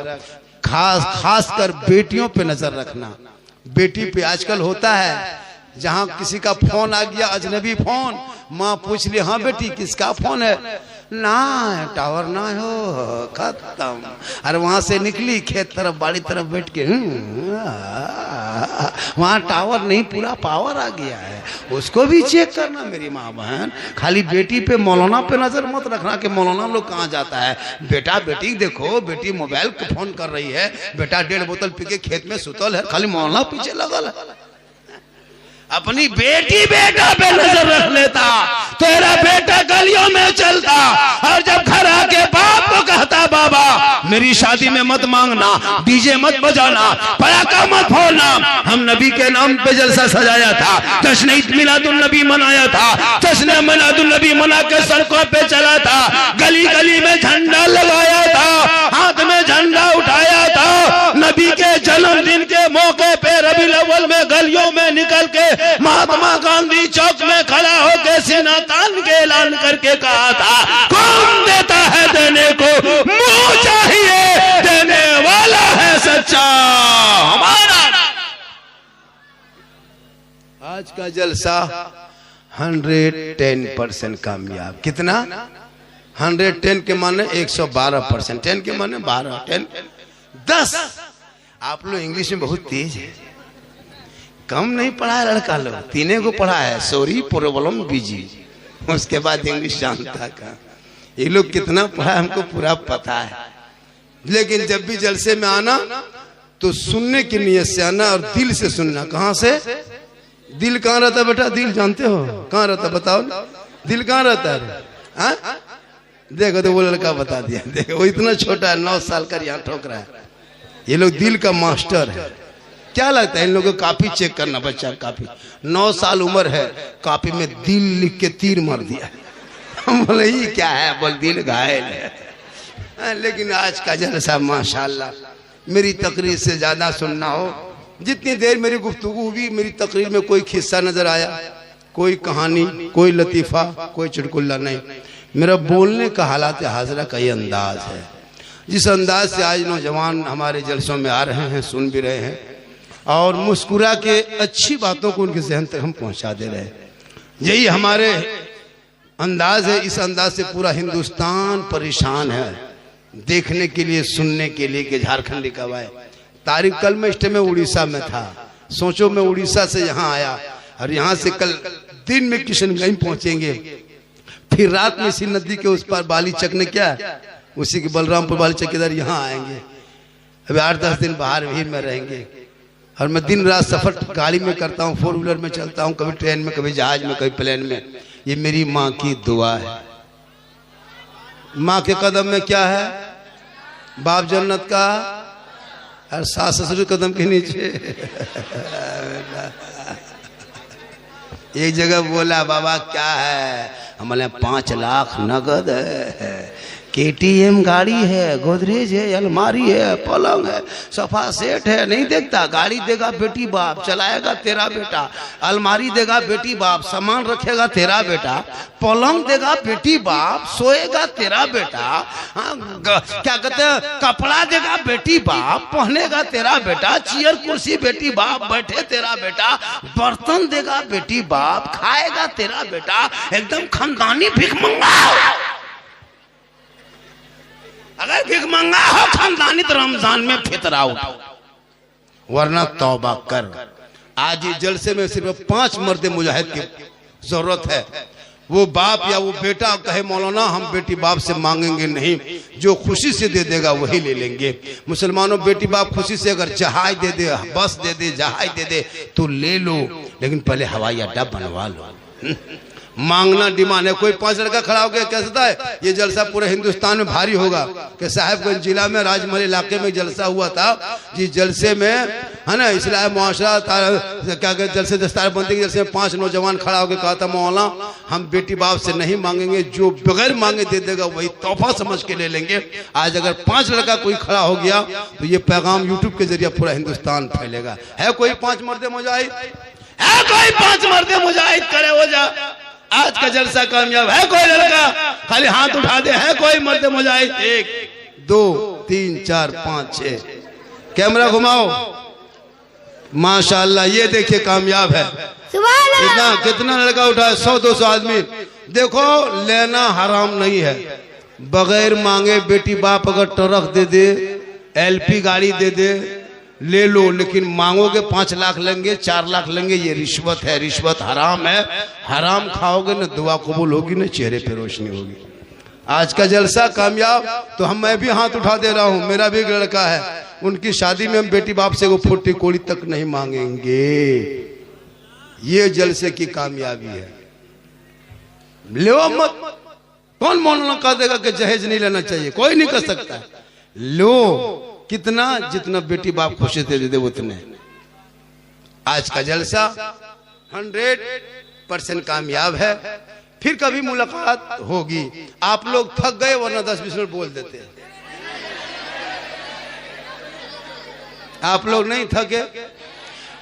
खास कर बेटियों पे नजर रखना। बेटी पे आजकल होता है, जहाँ किसी का फोन आ गया, अजनबी फोन, माँ पूछ ली हाँ बेटी किसका फोन है, ना टावर ना हो, खत्म। अरे वहां से निकली खेत तरफ, बाड़ी तरफ बैठ के, वहां टावर नहीं, पूरा पावर आ गया है, उसको भी चेक करना। मेरी माँ बहन, खाली बेटी पे मौलाना पे नजर मत रखना कि मौलाना लोग कहाँ जाता है। बेटा बेटी देखो, बेटी मोबाइल पे फोन कर रही है, बेटा 1.5 बोतल पी के खेत में सुतल है, खाली मौलाना पीछे लगल है। अपनी बेटी बेटा पे नजर रख लेता, तेरा बेटा गलियों में चलता, और जब घर आके बाप को कहता बाबा मेरी शादी में मत मांगना, डीजे मत बजाना, पटाखा मत फोड़ना, हम नबी के नाम पे जलसा सजाया था, जश्न मिलादुन नबी मनाया था, जश्न मिलादुन नबी मना के सड़कों पे चला था, गली गली में झंडा लगाया था, हाथ में झंडा उठाया था, नबी के जन्मदिन के मौके पे रबीउल अव्वल में गलियों में निकल के महात्मा गांधी चौक में खड़ा होकर सीना तान के ऐलान करके कहा था, कौन देता है देने को, मुंह चाहिए देने वाला है सच्चा हमारा। आज का जलसा 110% कामयाब। कितना? 110 के माने 112%, 10 के माने 12, 10। आप लोग इंग्लिश में बहुत तेज है, कम नहीं पढ़ा है लड़का लोग, 3 को पढ़ा है, सॉरी प्रॉब्लम बीजी, उसके बाद इंग्लिश जानता का। ये लोग कितना पढ़ा हमको पूरा पता है। लेकिन जब भी जलसे में आना तो सुनने की नियत से आना और दिल से सुनना। कहाँ से? दिल कहाँ रहता बेटा? दिल जानते हो कहाँ रहता? बताओ दिल कहाँ रहता है? देखो तो वो लड़का बता दिया, देखो वो इतना छोटा है, 9 साल का, यहाँ ठोक रहा है। ये लोग दिल का मास्टर है। क्या लगता है इन लोगों को? कापी चेक करना, बच्चा कापी, 9 साल उम्र है, कापी में दिल लिख के तीर मार दिया। हम बोले ये क्या है? बोल दिल घायल है। लेकिन आज का जलसा माशाल्लाह, मेरी तकरीर से ज्यादा सुनना हो, जितनी देर मेरी गुफ्तगू हुई, मेरी तकरीर में कोई किस्सा नजर आया, कोई कहानी, कोई लतीफा, कोई चुटकुल्ला नहीं। मेरा बोलने का हालात हाजरा का ये अंदाज है, जिस अंदाज से आज नौजवान हमारे जलसों में आ रहे हैं, सुन भी रहे हैं, और मुस्कुरा के अच्छी बातों को उनके जहन तक हम पहुंचा दे रहे हैं। यही हमारे अंदाज है। इस अंदाज से पूरा हिंदुस्तान परेशान है, देखने के लिए, सुनने के लिए कि झारखंड कब आए। तारीख कल में इस टाइम में उड़ीसा में था, सोचो मैं उड़ीसा से यहाँ आया और यहाँ से कल दिन में किशनगंज पहुंचेंगे, फिर रात में इसी नदी के उस पार बाली चक ने क्या उसी के बलरामपुर बाली चक इधर यहाँ आएंगे। अभी 8-10 दिन बाहर भीड़ में रहेंगे और मैं दिन रात सफर गाड़ी में करता हूँ, 4 व्हीलर में चलता हूँ, कभी ट्रेन में, कभी जहाज में, कभी प्लेन में। ये मेरी माँ की दुआ है। माँ के कदम में क्या है? बाप जन्नत का और सास ससुर कदम के नीचे। एक जगह बोला बाबा क्या है, हमारे 5 लाख नगद है, KTM गाड़ी है, गोदरेज है, अलमारी है, पलंग है, सोफा सेट है, नहीं देखता? गाड़ी देगा बेटी बाप, चलाएगा तेरा बेटा, अलमारी देगा बेटी बाप, सामान रखेगा तेरा बेटा, पलंग देगा बेटी बाप, सोएगा तेरा बेटा, क्या कहते हैं, कपड़ा देगा बेटी बाप, पहनेगा तेरा बेटा, चेयर कुर्सी बेटी बाप, बैठे तेरा बेटा, बर्तन देगा बेटी बाप, खाएगा तेरा बेटा, एकदम खानदानी भिखमंगा। अगर भिख मंगा हो खानदानी तो रमजान में फितरा उठाओ, वरना तौबा कर। आज इस जलसे में सिर्फ 5 मर्द मुजाहिद की जरूरत है। वो बाप या वो बेटा कहे मौलाना हम बेटी बाप से मांगेंगे नहीं, जो खुशी से दे देगा वही ले लेंगे। मुसलमानों, बेटी बाप खुशी से अगर जहाज दे दे, बस दे दे, जहाज दे दे तो ले लो, लेकिन पहले हवाई अड्डा बनवा लो। मांगना डिमांड है। कोई 5 लड़का खड़ा हो गया कह सकता है ये जलसा पूरे हिंदुस्तान में भारी होगा कि साहिबगंज जिला में राजमहल इलाके में जलसा हुआ था, जिस जलसे में है ना इस्लाम मुआशरा क्या कहते जलसे दस्तारबंदी के जलसे में 5 नौजवान खड़ा होकर कहा था मौलाना हम बेटी बाप से नहीं मांगेंगे, जो बगैर मांगे दे देगा वही तोहफा समझ के ले लेंगे। आज अगर 5 लड़का कोई खड़ा हो गया तो ये पैगाम यूट्यूब के जरिए पूरा हिंदुस्तान फैलेगा। है कोई 5 मर्द मुजाहिद? है कोई 5 मर्द मुजाहिद? करे हो जा। आज का जलसा कामयाब है? कोई लड़का खाली हाथ उठा दे। है कोई मर्द मुजाहिद? 1 2 3 4 5 6। कैमरा घुमाओ। माशाल्लाह, ये देखिए कामयाब है। कितना लड़का उठा है? 100-200 आदमी। देखो लेना हराम नहीं है, बगैर मांगे बेटी बाप अगर ट्रक दे दे, LP गाड़ी दे दे, ले लो, लेकिन मांगोगे 5 लाख लेंगे, 4 लाख लेंगे, ये रिश्वत है। रिश्वत हराम है। हराम खाओगे न दुआ कबूल होगी न चेहरे पे रोशनी होगी। आज का जलसा कामयाब तो मैं भी हाथ उठा दे रहा हूँ। मेरा भी एक लड़का है, उनकी शादी में हम बेटी बाप से वो 40 कौड़ी तक नहीं मांगेंगे। ये जलसे की कामयाबी है। लो मत। कौन मौलाना कह देगा कि जहेज नहीं लेना चाहिए? कोई नहीं कर सकता। लो कितना, जितना बेटी बाप खुशी दे दे उतने। आज का जलसा 100% कामयाब है। फिर कभी मुलाकात होगी। आप लोग थक गए वरना 10-20 मिनट बोल देते हैं। आप लोग नहीं थके?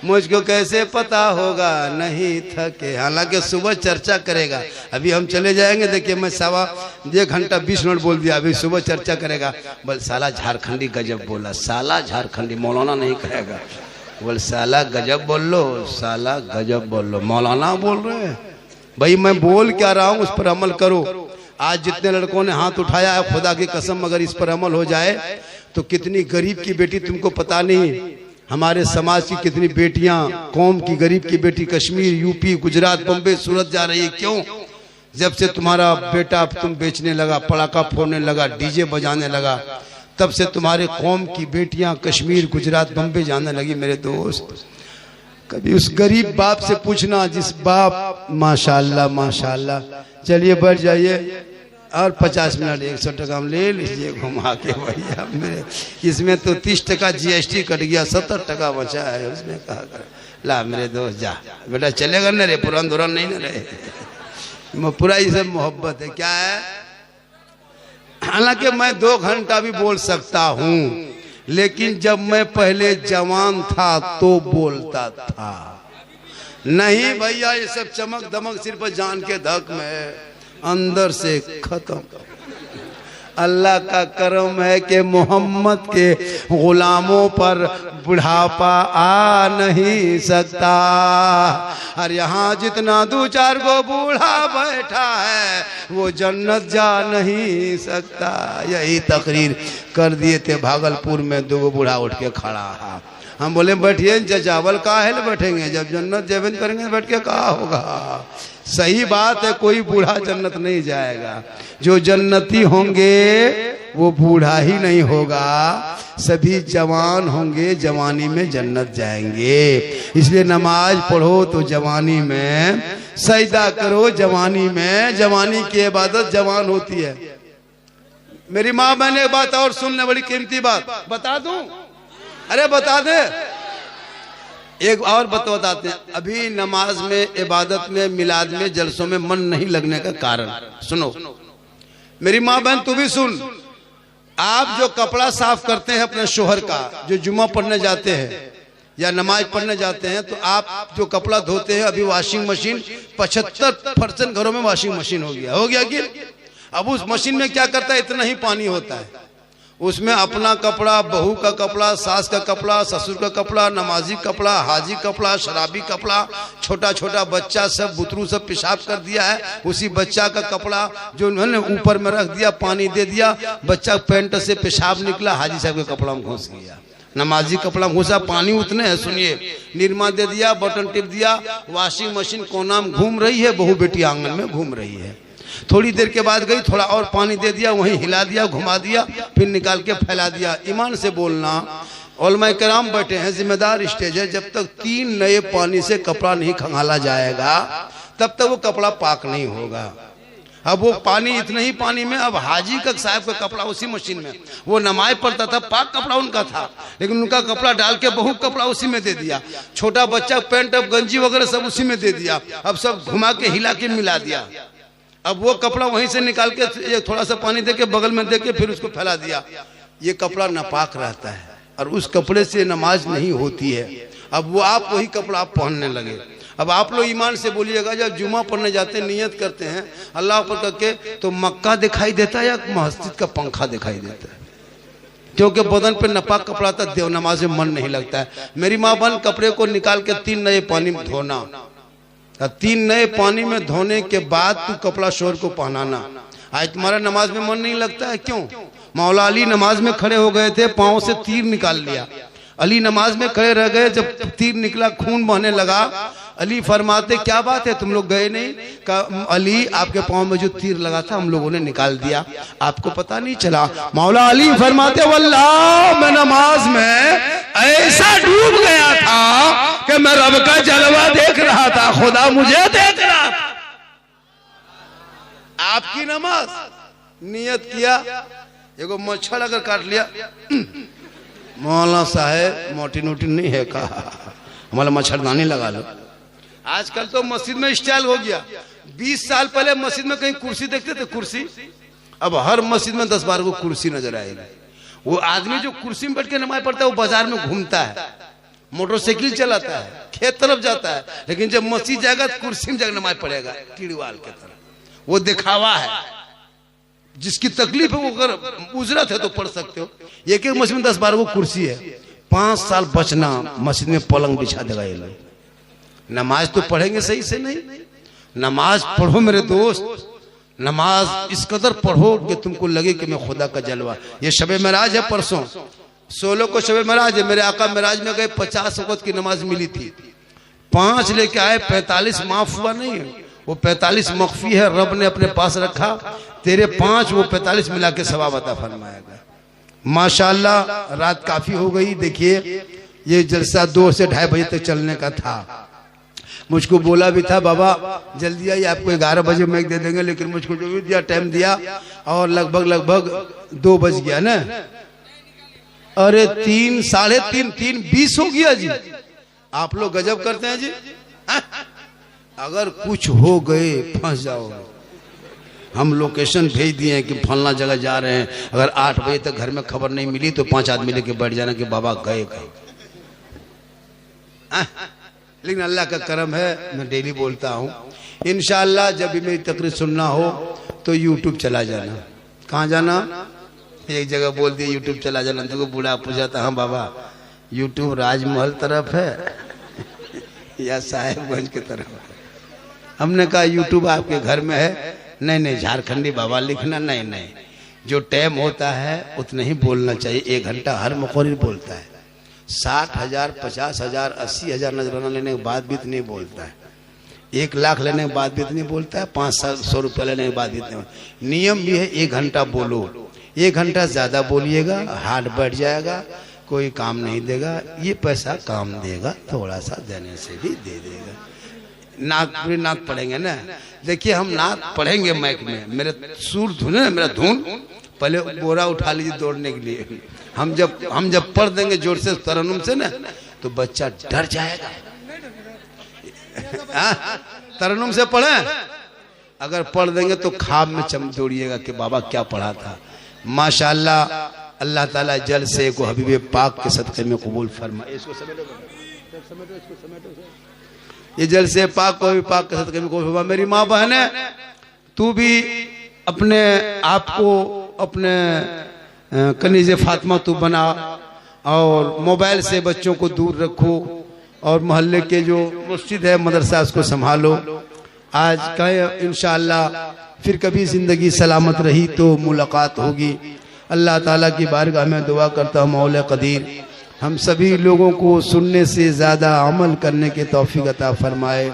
मुझको कैसे पता होगा नहीं थके। हालांकि सुबह चर्चा करेगा। अभी हम चले जाएंगे, देखिए मैं 1 घंटा 20 मिनट बोल दिया। अभी सुबह चर्चा करेगा। बोल साला झारखंडी गजब बोला। साला झारखंडी मौलाना नहीं कहेगा। बोल साला गजब बोल लो, साला गजब बोल लो। मौलाना बोल रहे हैं। भाई मैं बोल क्या रहा हूँ उस पर अमल करो। आज जितने लड़कों ने हाथ उठाया है, खुदा की कसम अगर इस पर अमल हो जाए तो कितनी गरीब की बेटी तुमको पता नहीं, हमारे समाज की कितनी बेटियां, कौम की गरीब की बेटी कश्मीर, यूपी, गुजरात, बम्बई, सूरत जा रही है। क्यों? जब से तुम्हारा बेटा तुम बेचने लगा, पटाखा फोड़ने लगा, डीजे बजाने लगा, तब से तुम्हारे कौम की बेटियां कश्मीर, गुजरात, बम्बई जाने लगी। मेरे दोस्त, कभी उस गरीब बाप से पूछना जिस बाप माशाल्लाह माशाल्लाह। चलिए बैठ जाइए और 50 मिनट 100 टका हम ले लीजिए घुमा के भैया। मेरे इसमें तो 30 टका GST कट गया, 70 टका बचा है। उसमें कहा कर ला मेरे दोस्त जा बेटा, चलेगा न रे, पुरान दुरान नहीं न रहे। पूरा ये सब मोहब्बत है। क्या है? हालांकि मैं 2 घंटा भी बोल सकता हूँ, लेकिन जब मैं पहले जवान था तो बोलता था। नहीं भैया, ये सब चमक दमक सिर्फ जान के धक में, अंदर से खत्म। अल्लाह का करम है कि मोहम्मद के गुलामों पर बुढ़ापा आ नहीं सकता। और यहाँ जितना 2-4 गो बूढ़ा बैठा है वो जन्नत जा नहीं सकता। यही तकरीर कर दिए थे भागलपुर में। 2 गो बूढ़ा उठ के खड़ा है। हम बोले बैठिए चावल का है बैठेंगे, जब जन्नत जेबन करेंगे बैठ के कहा होगा। सही बात है, कोई बूढ़ा जन्नत नहीं जाएगा। जो जन्नती होंगे वो बूढ़ा ही नहीं होगा, सभी जवान होंगे, जवानी में जन्नत जाएंगे। इसलिए नमाज पढ़ो तो जवानी में, सजदा करो जवानी में, जवानी की इबादत जवान होती है। मेरी माँ मैंने एक बात और सुनने, बड़ी कीमती बात बता दूं, अरे बता दे, एक और बताते हैं। अभी नमाज में, इबादत में, मिलाद में, जलसों में मन नहीं लगने का कारण सुनो। मेरी माँ बहन तू भी सुन। आप जो कपड़ा साफ करते हैं अपने शोहर का, जो जुम्मा पढ़ने जाते हैं या नमाज पढ़ने जाते हैं, तो आप जो कपड़ा धोते हैं, अभी वॉशिंग मशीन 75% घरों में वॉशिंग मशीन हो गया कि अब उस मशीन में क्या करता है, इतना ही पानी होता है, उसमें अपना कपड़ा, बहू का कपड़ा, सास का कपड़ा, ससुर का कपड़ा, नमाजी कपड़ा, हाजी कपड़ा, शराबी कपड़ा, छोटा छोटा बच्चा सब बुतरू सब पेशाब कर दिया है, उसी बच्चा का कपड़ा जो उन्होंने ऊपर में रख दिया, पानी दे दिया, बच्चा पैंट से पेशाब निकला, हाजी साहब के कपड़ा में घुस गया, नमाजी कपड़ा में घुसा, पानी उतने है, सुनिए, निरमा दे दिया, बटन टिप दिया, वॉशिंग मशीन कोना में घूम रही है, बहू बेटी आंगन में घूम रही है। थोड़ी देर के बाद गई, थोड़ा और पानी दे दिया, वहीं हिला दिया, घुमा दिया, फिर निकाल के फैला दिया। ईमान से बोलना, उलमा कराम बैठे हैं, जिम्मेदार स्टेज है, जब तक 3 नए पानी से कपड़ा नहीं खंगाला जाएगा तब तक वो कपड़ा पाक नहीं होगा। अब वो पानी, इतने ही पानी में, अब हाजी का साहब का कपड़ा उसी मशीन में, वो नमाज पढ़ता था, पाक कपड़ा उनका था, लेकिन उनका कपड़ा डाल के बहू कपड़ा उसी में दे दिया, छोटा बच्चा पैंट अब गंजी वगैरह सब उसी में दे दिया, अब सब घुमा के हिला के मिला दिया। अब वो कपड़ा वहीं से निकाल के थोड़ा सा पानी देके बगल में देके फिर उसको फैला दिया। ये कपड़ा नापाक रहता है और उस कपड़े से नमाज नहीं होती है। अब वो आप वही कपड़ा आप पहनने लगे। अब आप लोग ईमान से बोलिएगा, जब जुमा पढ़ने जाते हैं, नियत करते हैं अल्लाह पर करके, तो मक्का दिखाई देता है या मस्जिद का पंखा दिखाई देता है? क्योंकि बदन पे नापाक कपड़ा था, देव नमाज में मन नहीं लगता है। मेरी माँ बहन, कपड़े को निकाल के 3 नए पानी में धोना, 3 नए पानी में धोने के बाद तू कपड़ा शोर को पहनाना। आज तुम्हारा नमाज में मन नहीं लगता है, क्यों? मौला अली नमाज में खड़े हो गए थे, पांव से तीर निकाल लिया, अली नमाज में खड़े रह गए, जब तीर निकला खून बहने लगा, अली फरमाते क्या बात है तुम लोग गए नहीं? कहा अली आपके पांव में जो तीर लगा था हम लोगों ने निकाल दिया, आपको पता नहीं चला। मौला अली फरमाते वल्लाह मैं नमाज में ऐसा डूब गया था कि मैं रब का जलवा देख रहा था, खुदा मुझे देख रहा था। आपकी नमाज, नियत किया, एगो मच्छर अगर काट लिया, मौला साहेब मोटी नोटी नहीं है, कहा हमारा मच्छरदानी लगा लो। आजकल तो मस्जिद में स्टाइल हो गया। 20 साल पहले मस्जिद में कहीं कुर्सी देखते थे, कुर्सी, अब हर मस्जिद में 10-12 को कुर्सी नजर आएगी। वो आदमी जो कुर्सी में बैठ के नमाज पढ़ता है वो बाजार में घूमता है, मोटरसाइकिल चलाता है, खेत तरफ जाता है, लेकिन जब मस्जिद जाएगा तो कुर्सी में जाकर नमाज पढ़ेगा, कीड़वाल के तरह। वो दिखावा है। जिसकी तकलीफ है वो अगर उजरत है तो पढ़ सकते हो। एक एक मस्जिद में 10-12 को कुर्सी है। 5 साल बचना, मस्जिद में पलंग बिछा देगा ये लोग। नमाज तो पढ़ेंगे सही से नहीं। नमाज पढ़ो मेरे दोस्त, नमाज इस कदर पढ़ो कि तुमको लगे कि मैं खुदा का जलवा। ये शबे मेराज है, परसों 16 को शबे मेराज है। मेरे आका मेराज में गए, 50 वक्त की नमाज मिली थी, 5 लेके आए, 45 माफ हुआ नहीं है। वो 45 मख्फी है, रब ने अपने पास रखा, तेरे 5 वो 45 मिला के सवाब अता फरमाएगा। माशाअल्लाह रात काफी हो गई। देखिए ये जलसा 2 से 2:30 बजे तक चलने का था। मुझको बोला भी था बाबा जल्दी आइए, आपको 11 बजे मैक दे देंगे, लेकिन मुझको जो भी दिया टाइम दिया और लगभग 2 बज गया ना। अरे 3, 3:30, 3:20 हो गया जी। आप लोग गजब करते हैं जी। अगर कुछ हो गए फंस जाओगे। हम लोकेशन भेज दिए हैं कि फलना जगह जा रहे हैं, अगर 8 बजे तक घर में खबर नहीं मिली तो 5 आदमी लेके बैठ जाना कि बाबा गए कहीं। लेकिन अल्लाह का करम है, मैं डेली बोलता हूँ, इंशाअल्लाह जब भी मेरी तकरीर सुनना हो तो यूट्यूब चला जाना। कहाँ जाना? एक जगह बोल दिया यूट्यूब चला जाना, तो बूढ़ा पूछा था हाँ बाबा यूट्यूब राजमहल तरफ है या साहेबगंज की तरफ है? हमने कहा यूट्यूब आपके घर में है। नहीं झारखंडी बाबा लिखना, नहीं जो टाइम होता है उतना ही बोलना चाहिए। 1 घंटा हर मुखर्रिर बोलता है, 60,000, 50,000, 80,000 नजराना लेने के बाद भी इतनी बोलता है, 1 लाख लेने के बाद भी इतनी बोलता है, 500 रुपये लेने के बाद भी इतने। नियम भी है 1 घंटा बोलो, 1 घंटा ज्यादा बोलिएगा हार्ट बैठ जाएगा, कोई काम नहीं देगा। ये पैसा काम देगा, थोड़ा सा देने से भी दे देगा। नाक पढ़ेंगे ना, देखिए हम नाक पढ़ेंगे माइक में, मेरे सुर धुने ना, मेरा धुन पहले बोरा उठा लीजिए दौड़ने के लिए। हम जब पढ़ देंगे जोर से तरन्नुम से ना, तो बच्चा डर जाएगा। तरन्नुम से पढ़े, अगर पढ़ देंगे तो ख्वाब में दौड़िएगा कि बाबा क्या पढ़ा था। माशाअल्लाह, अल्लाह ताला जल से को हबीबे पाक के सदक़े में कबूल फरमाए। इसको समेटो, इसको समेटो। ये जल से पाक को भी पाक के सदक़े में कबूल फरमाए। मेरी माँ बहन है, तू भी अपने आप को अपने कनीज़े फातिमा तू बना, और मोबाइल से बच्चों को दूर रखो, और मोहल्ले के जो मस्जिद है मदरसा उसको संभालो। आज कहें इंशाअल्लाह फिर कभी जिंदगी सलामत रही तो मुलाकात होगी। अल्लाह ताला की बारगाह में दुआ करता हूँ मौला कदीर हम सभी लोगों को सुनने से ज़्यादा अमल करने के तौफीक अता फरमाए।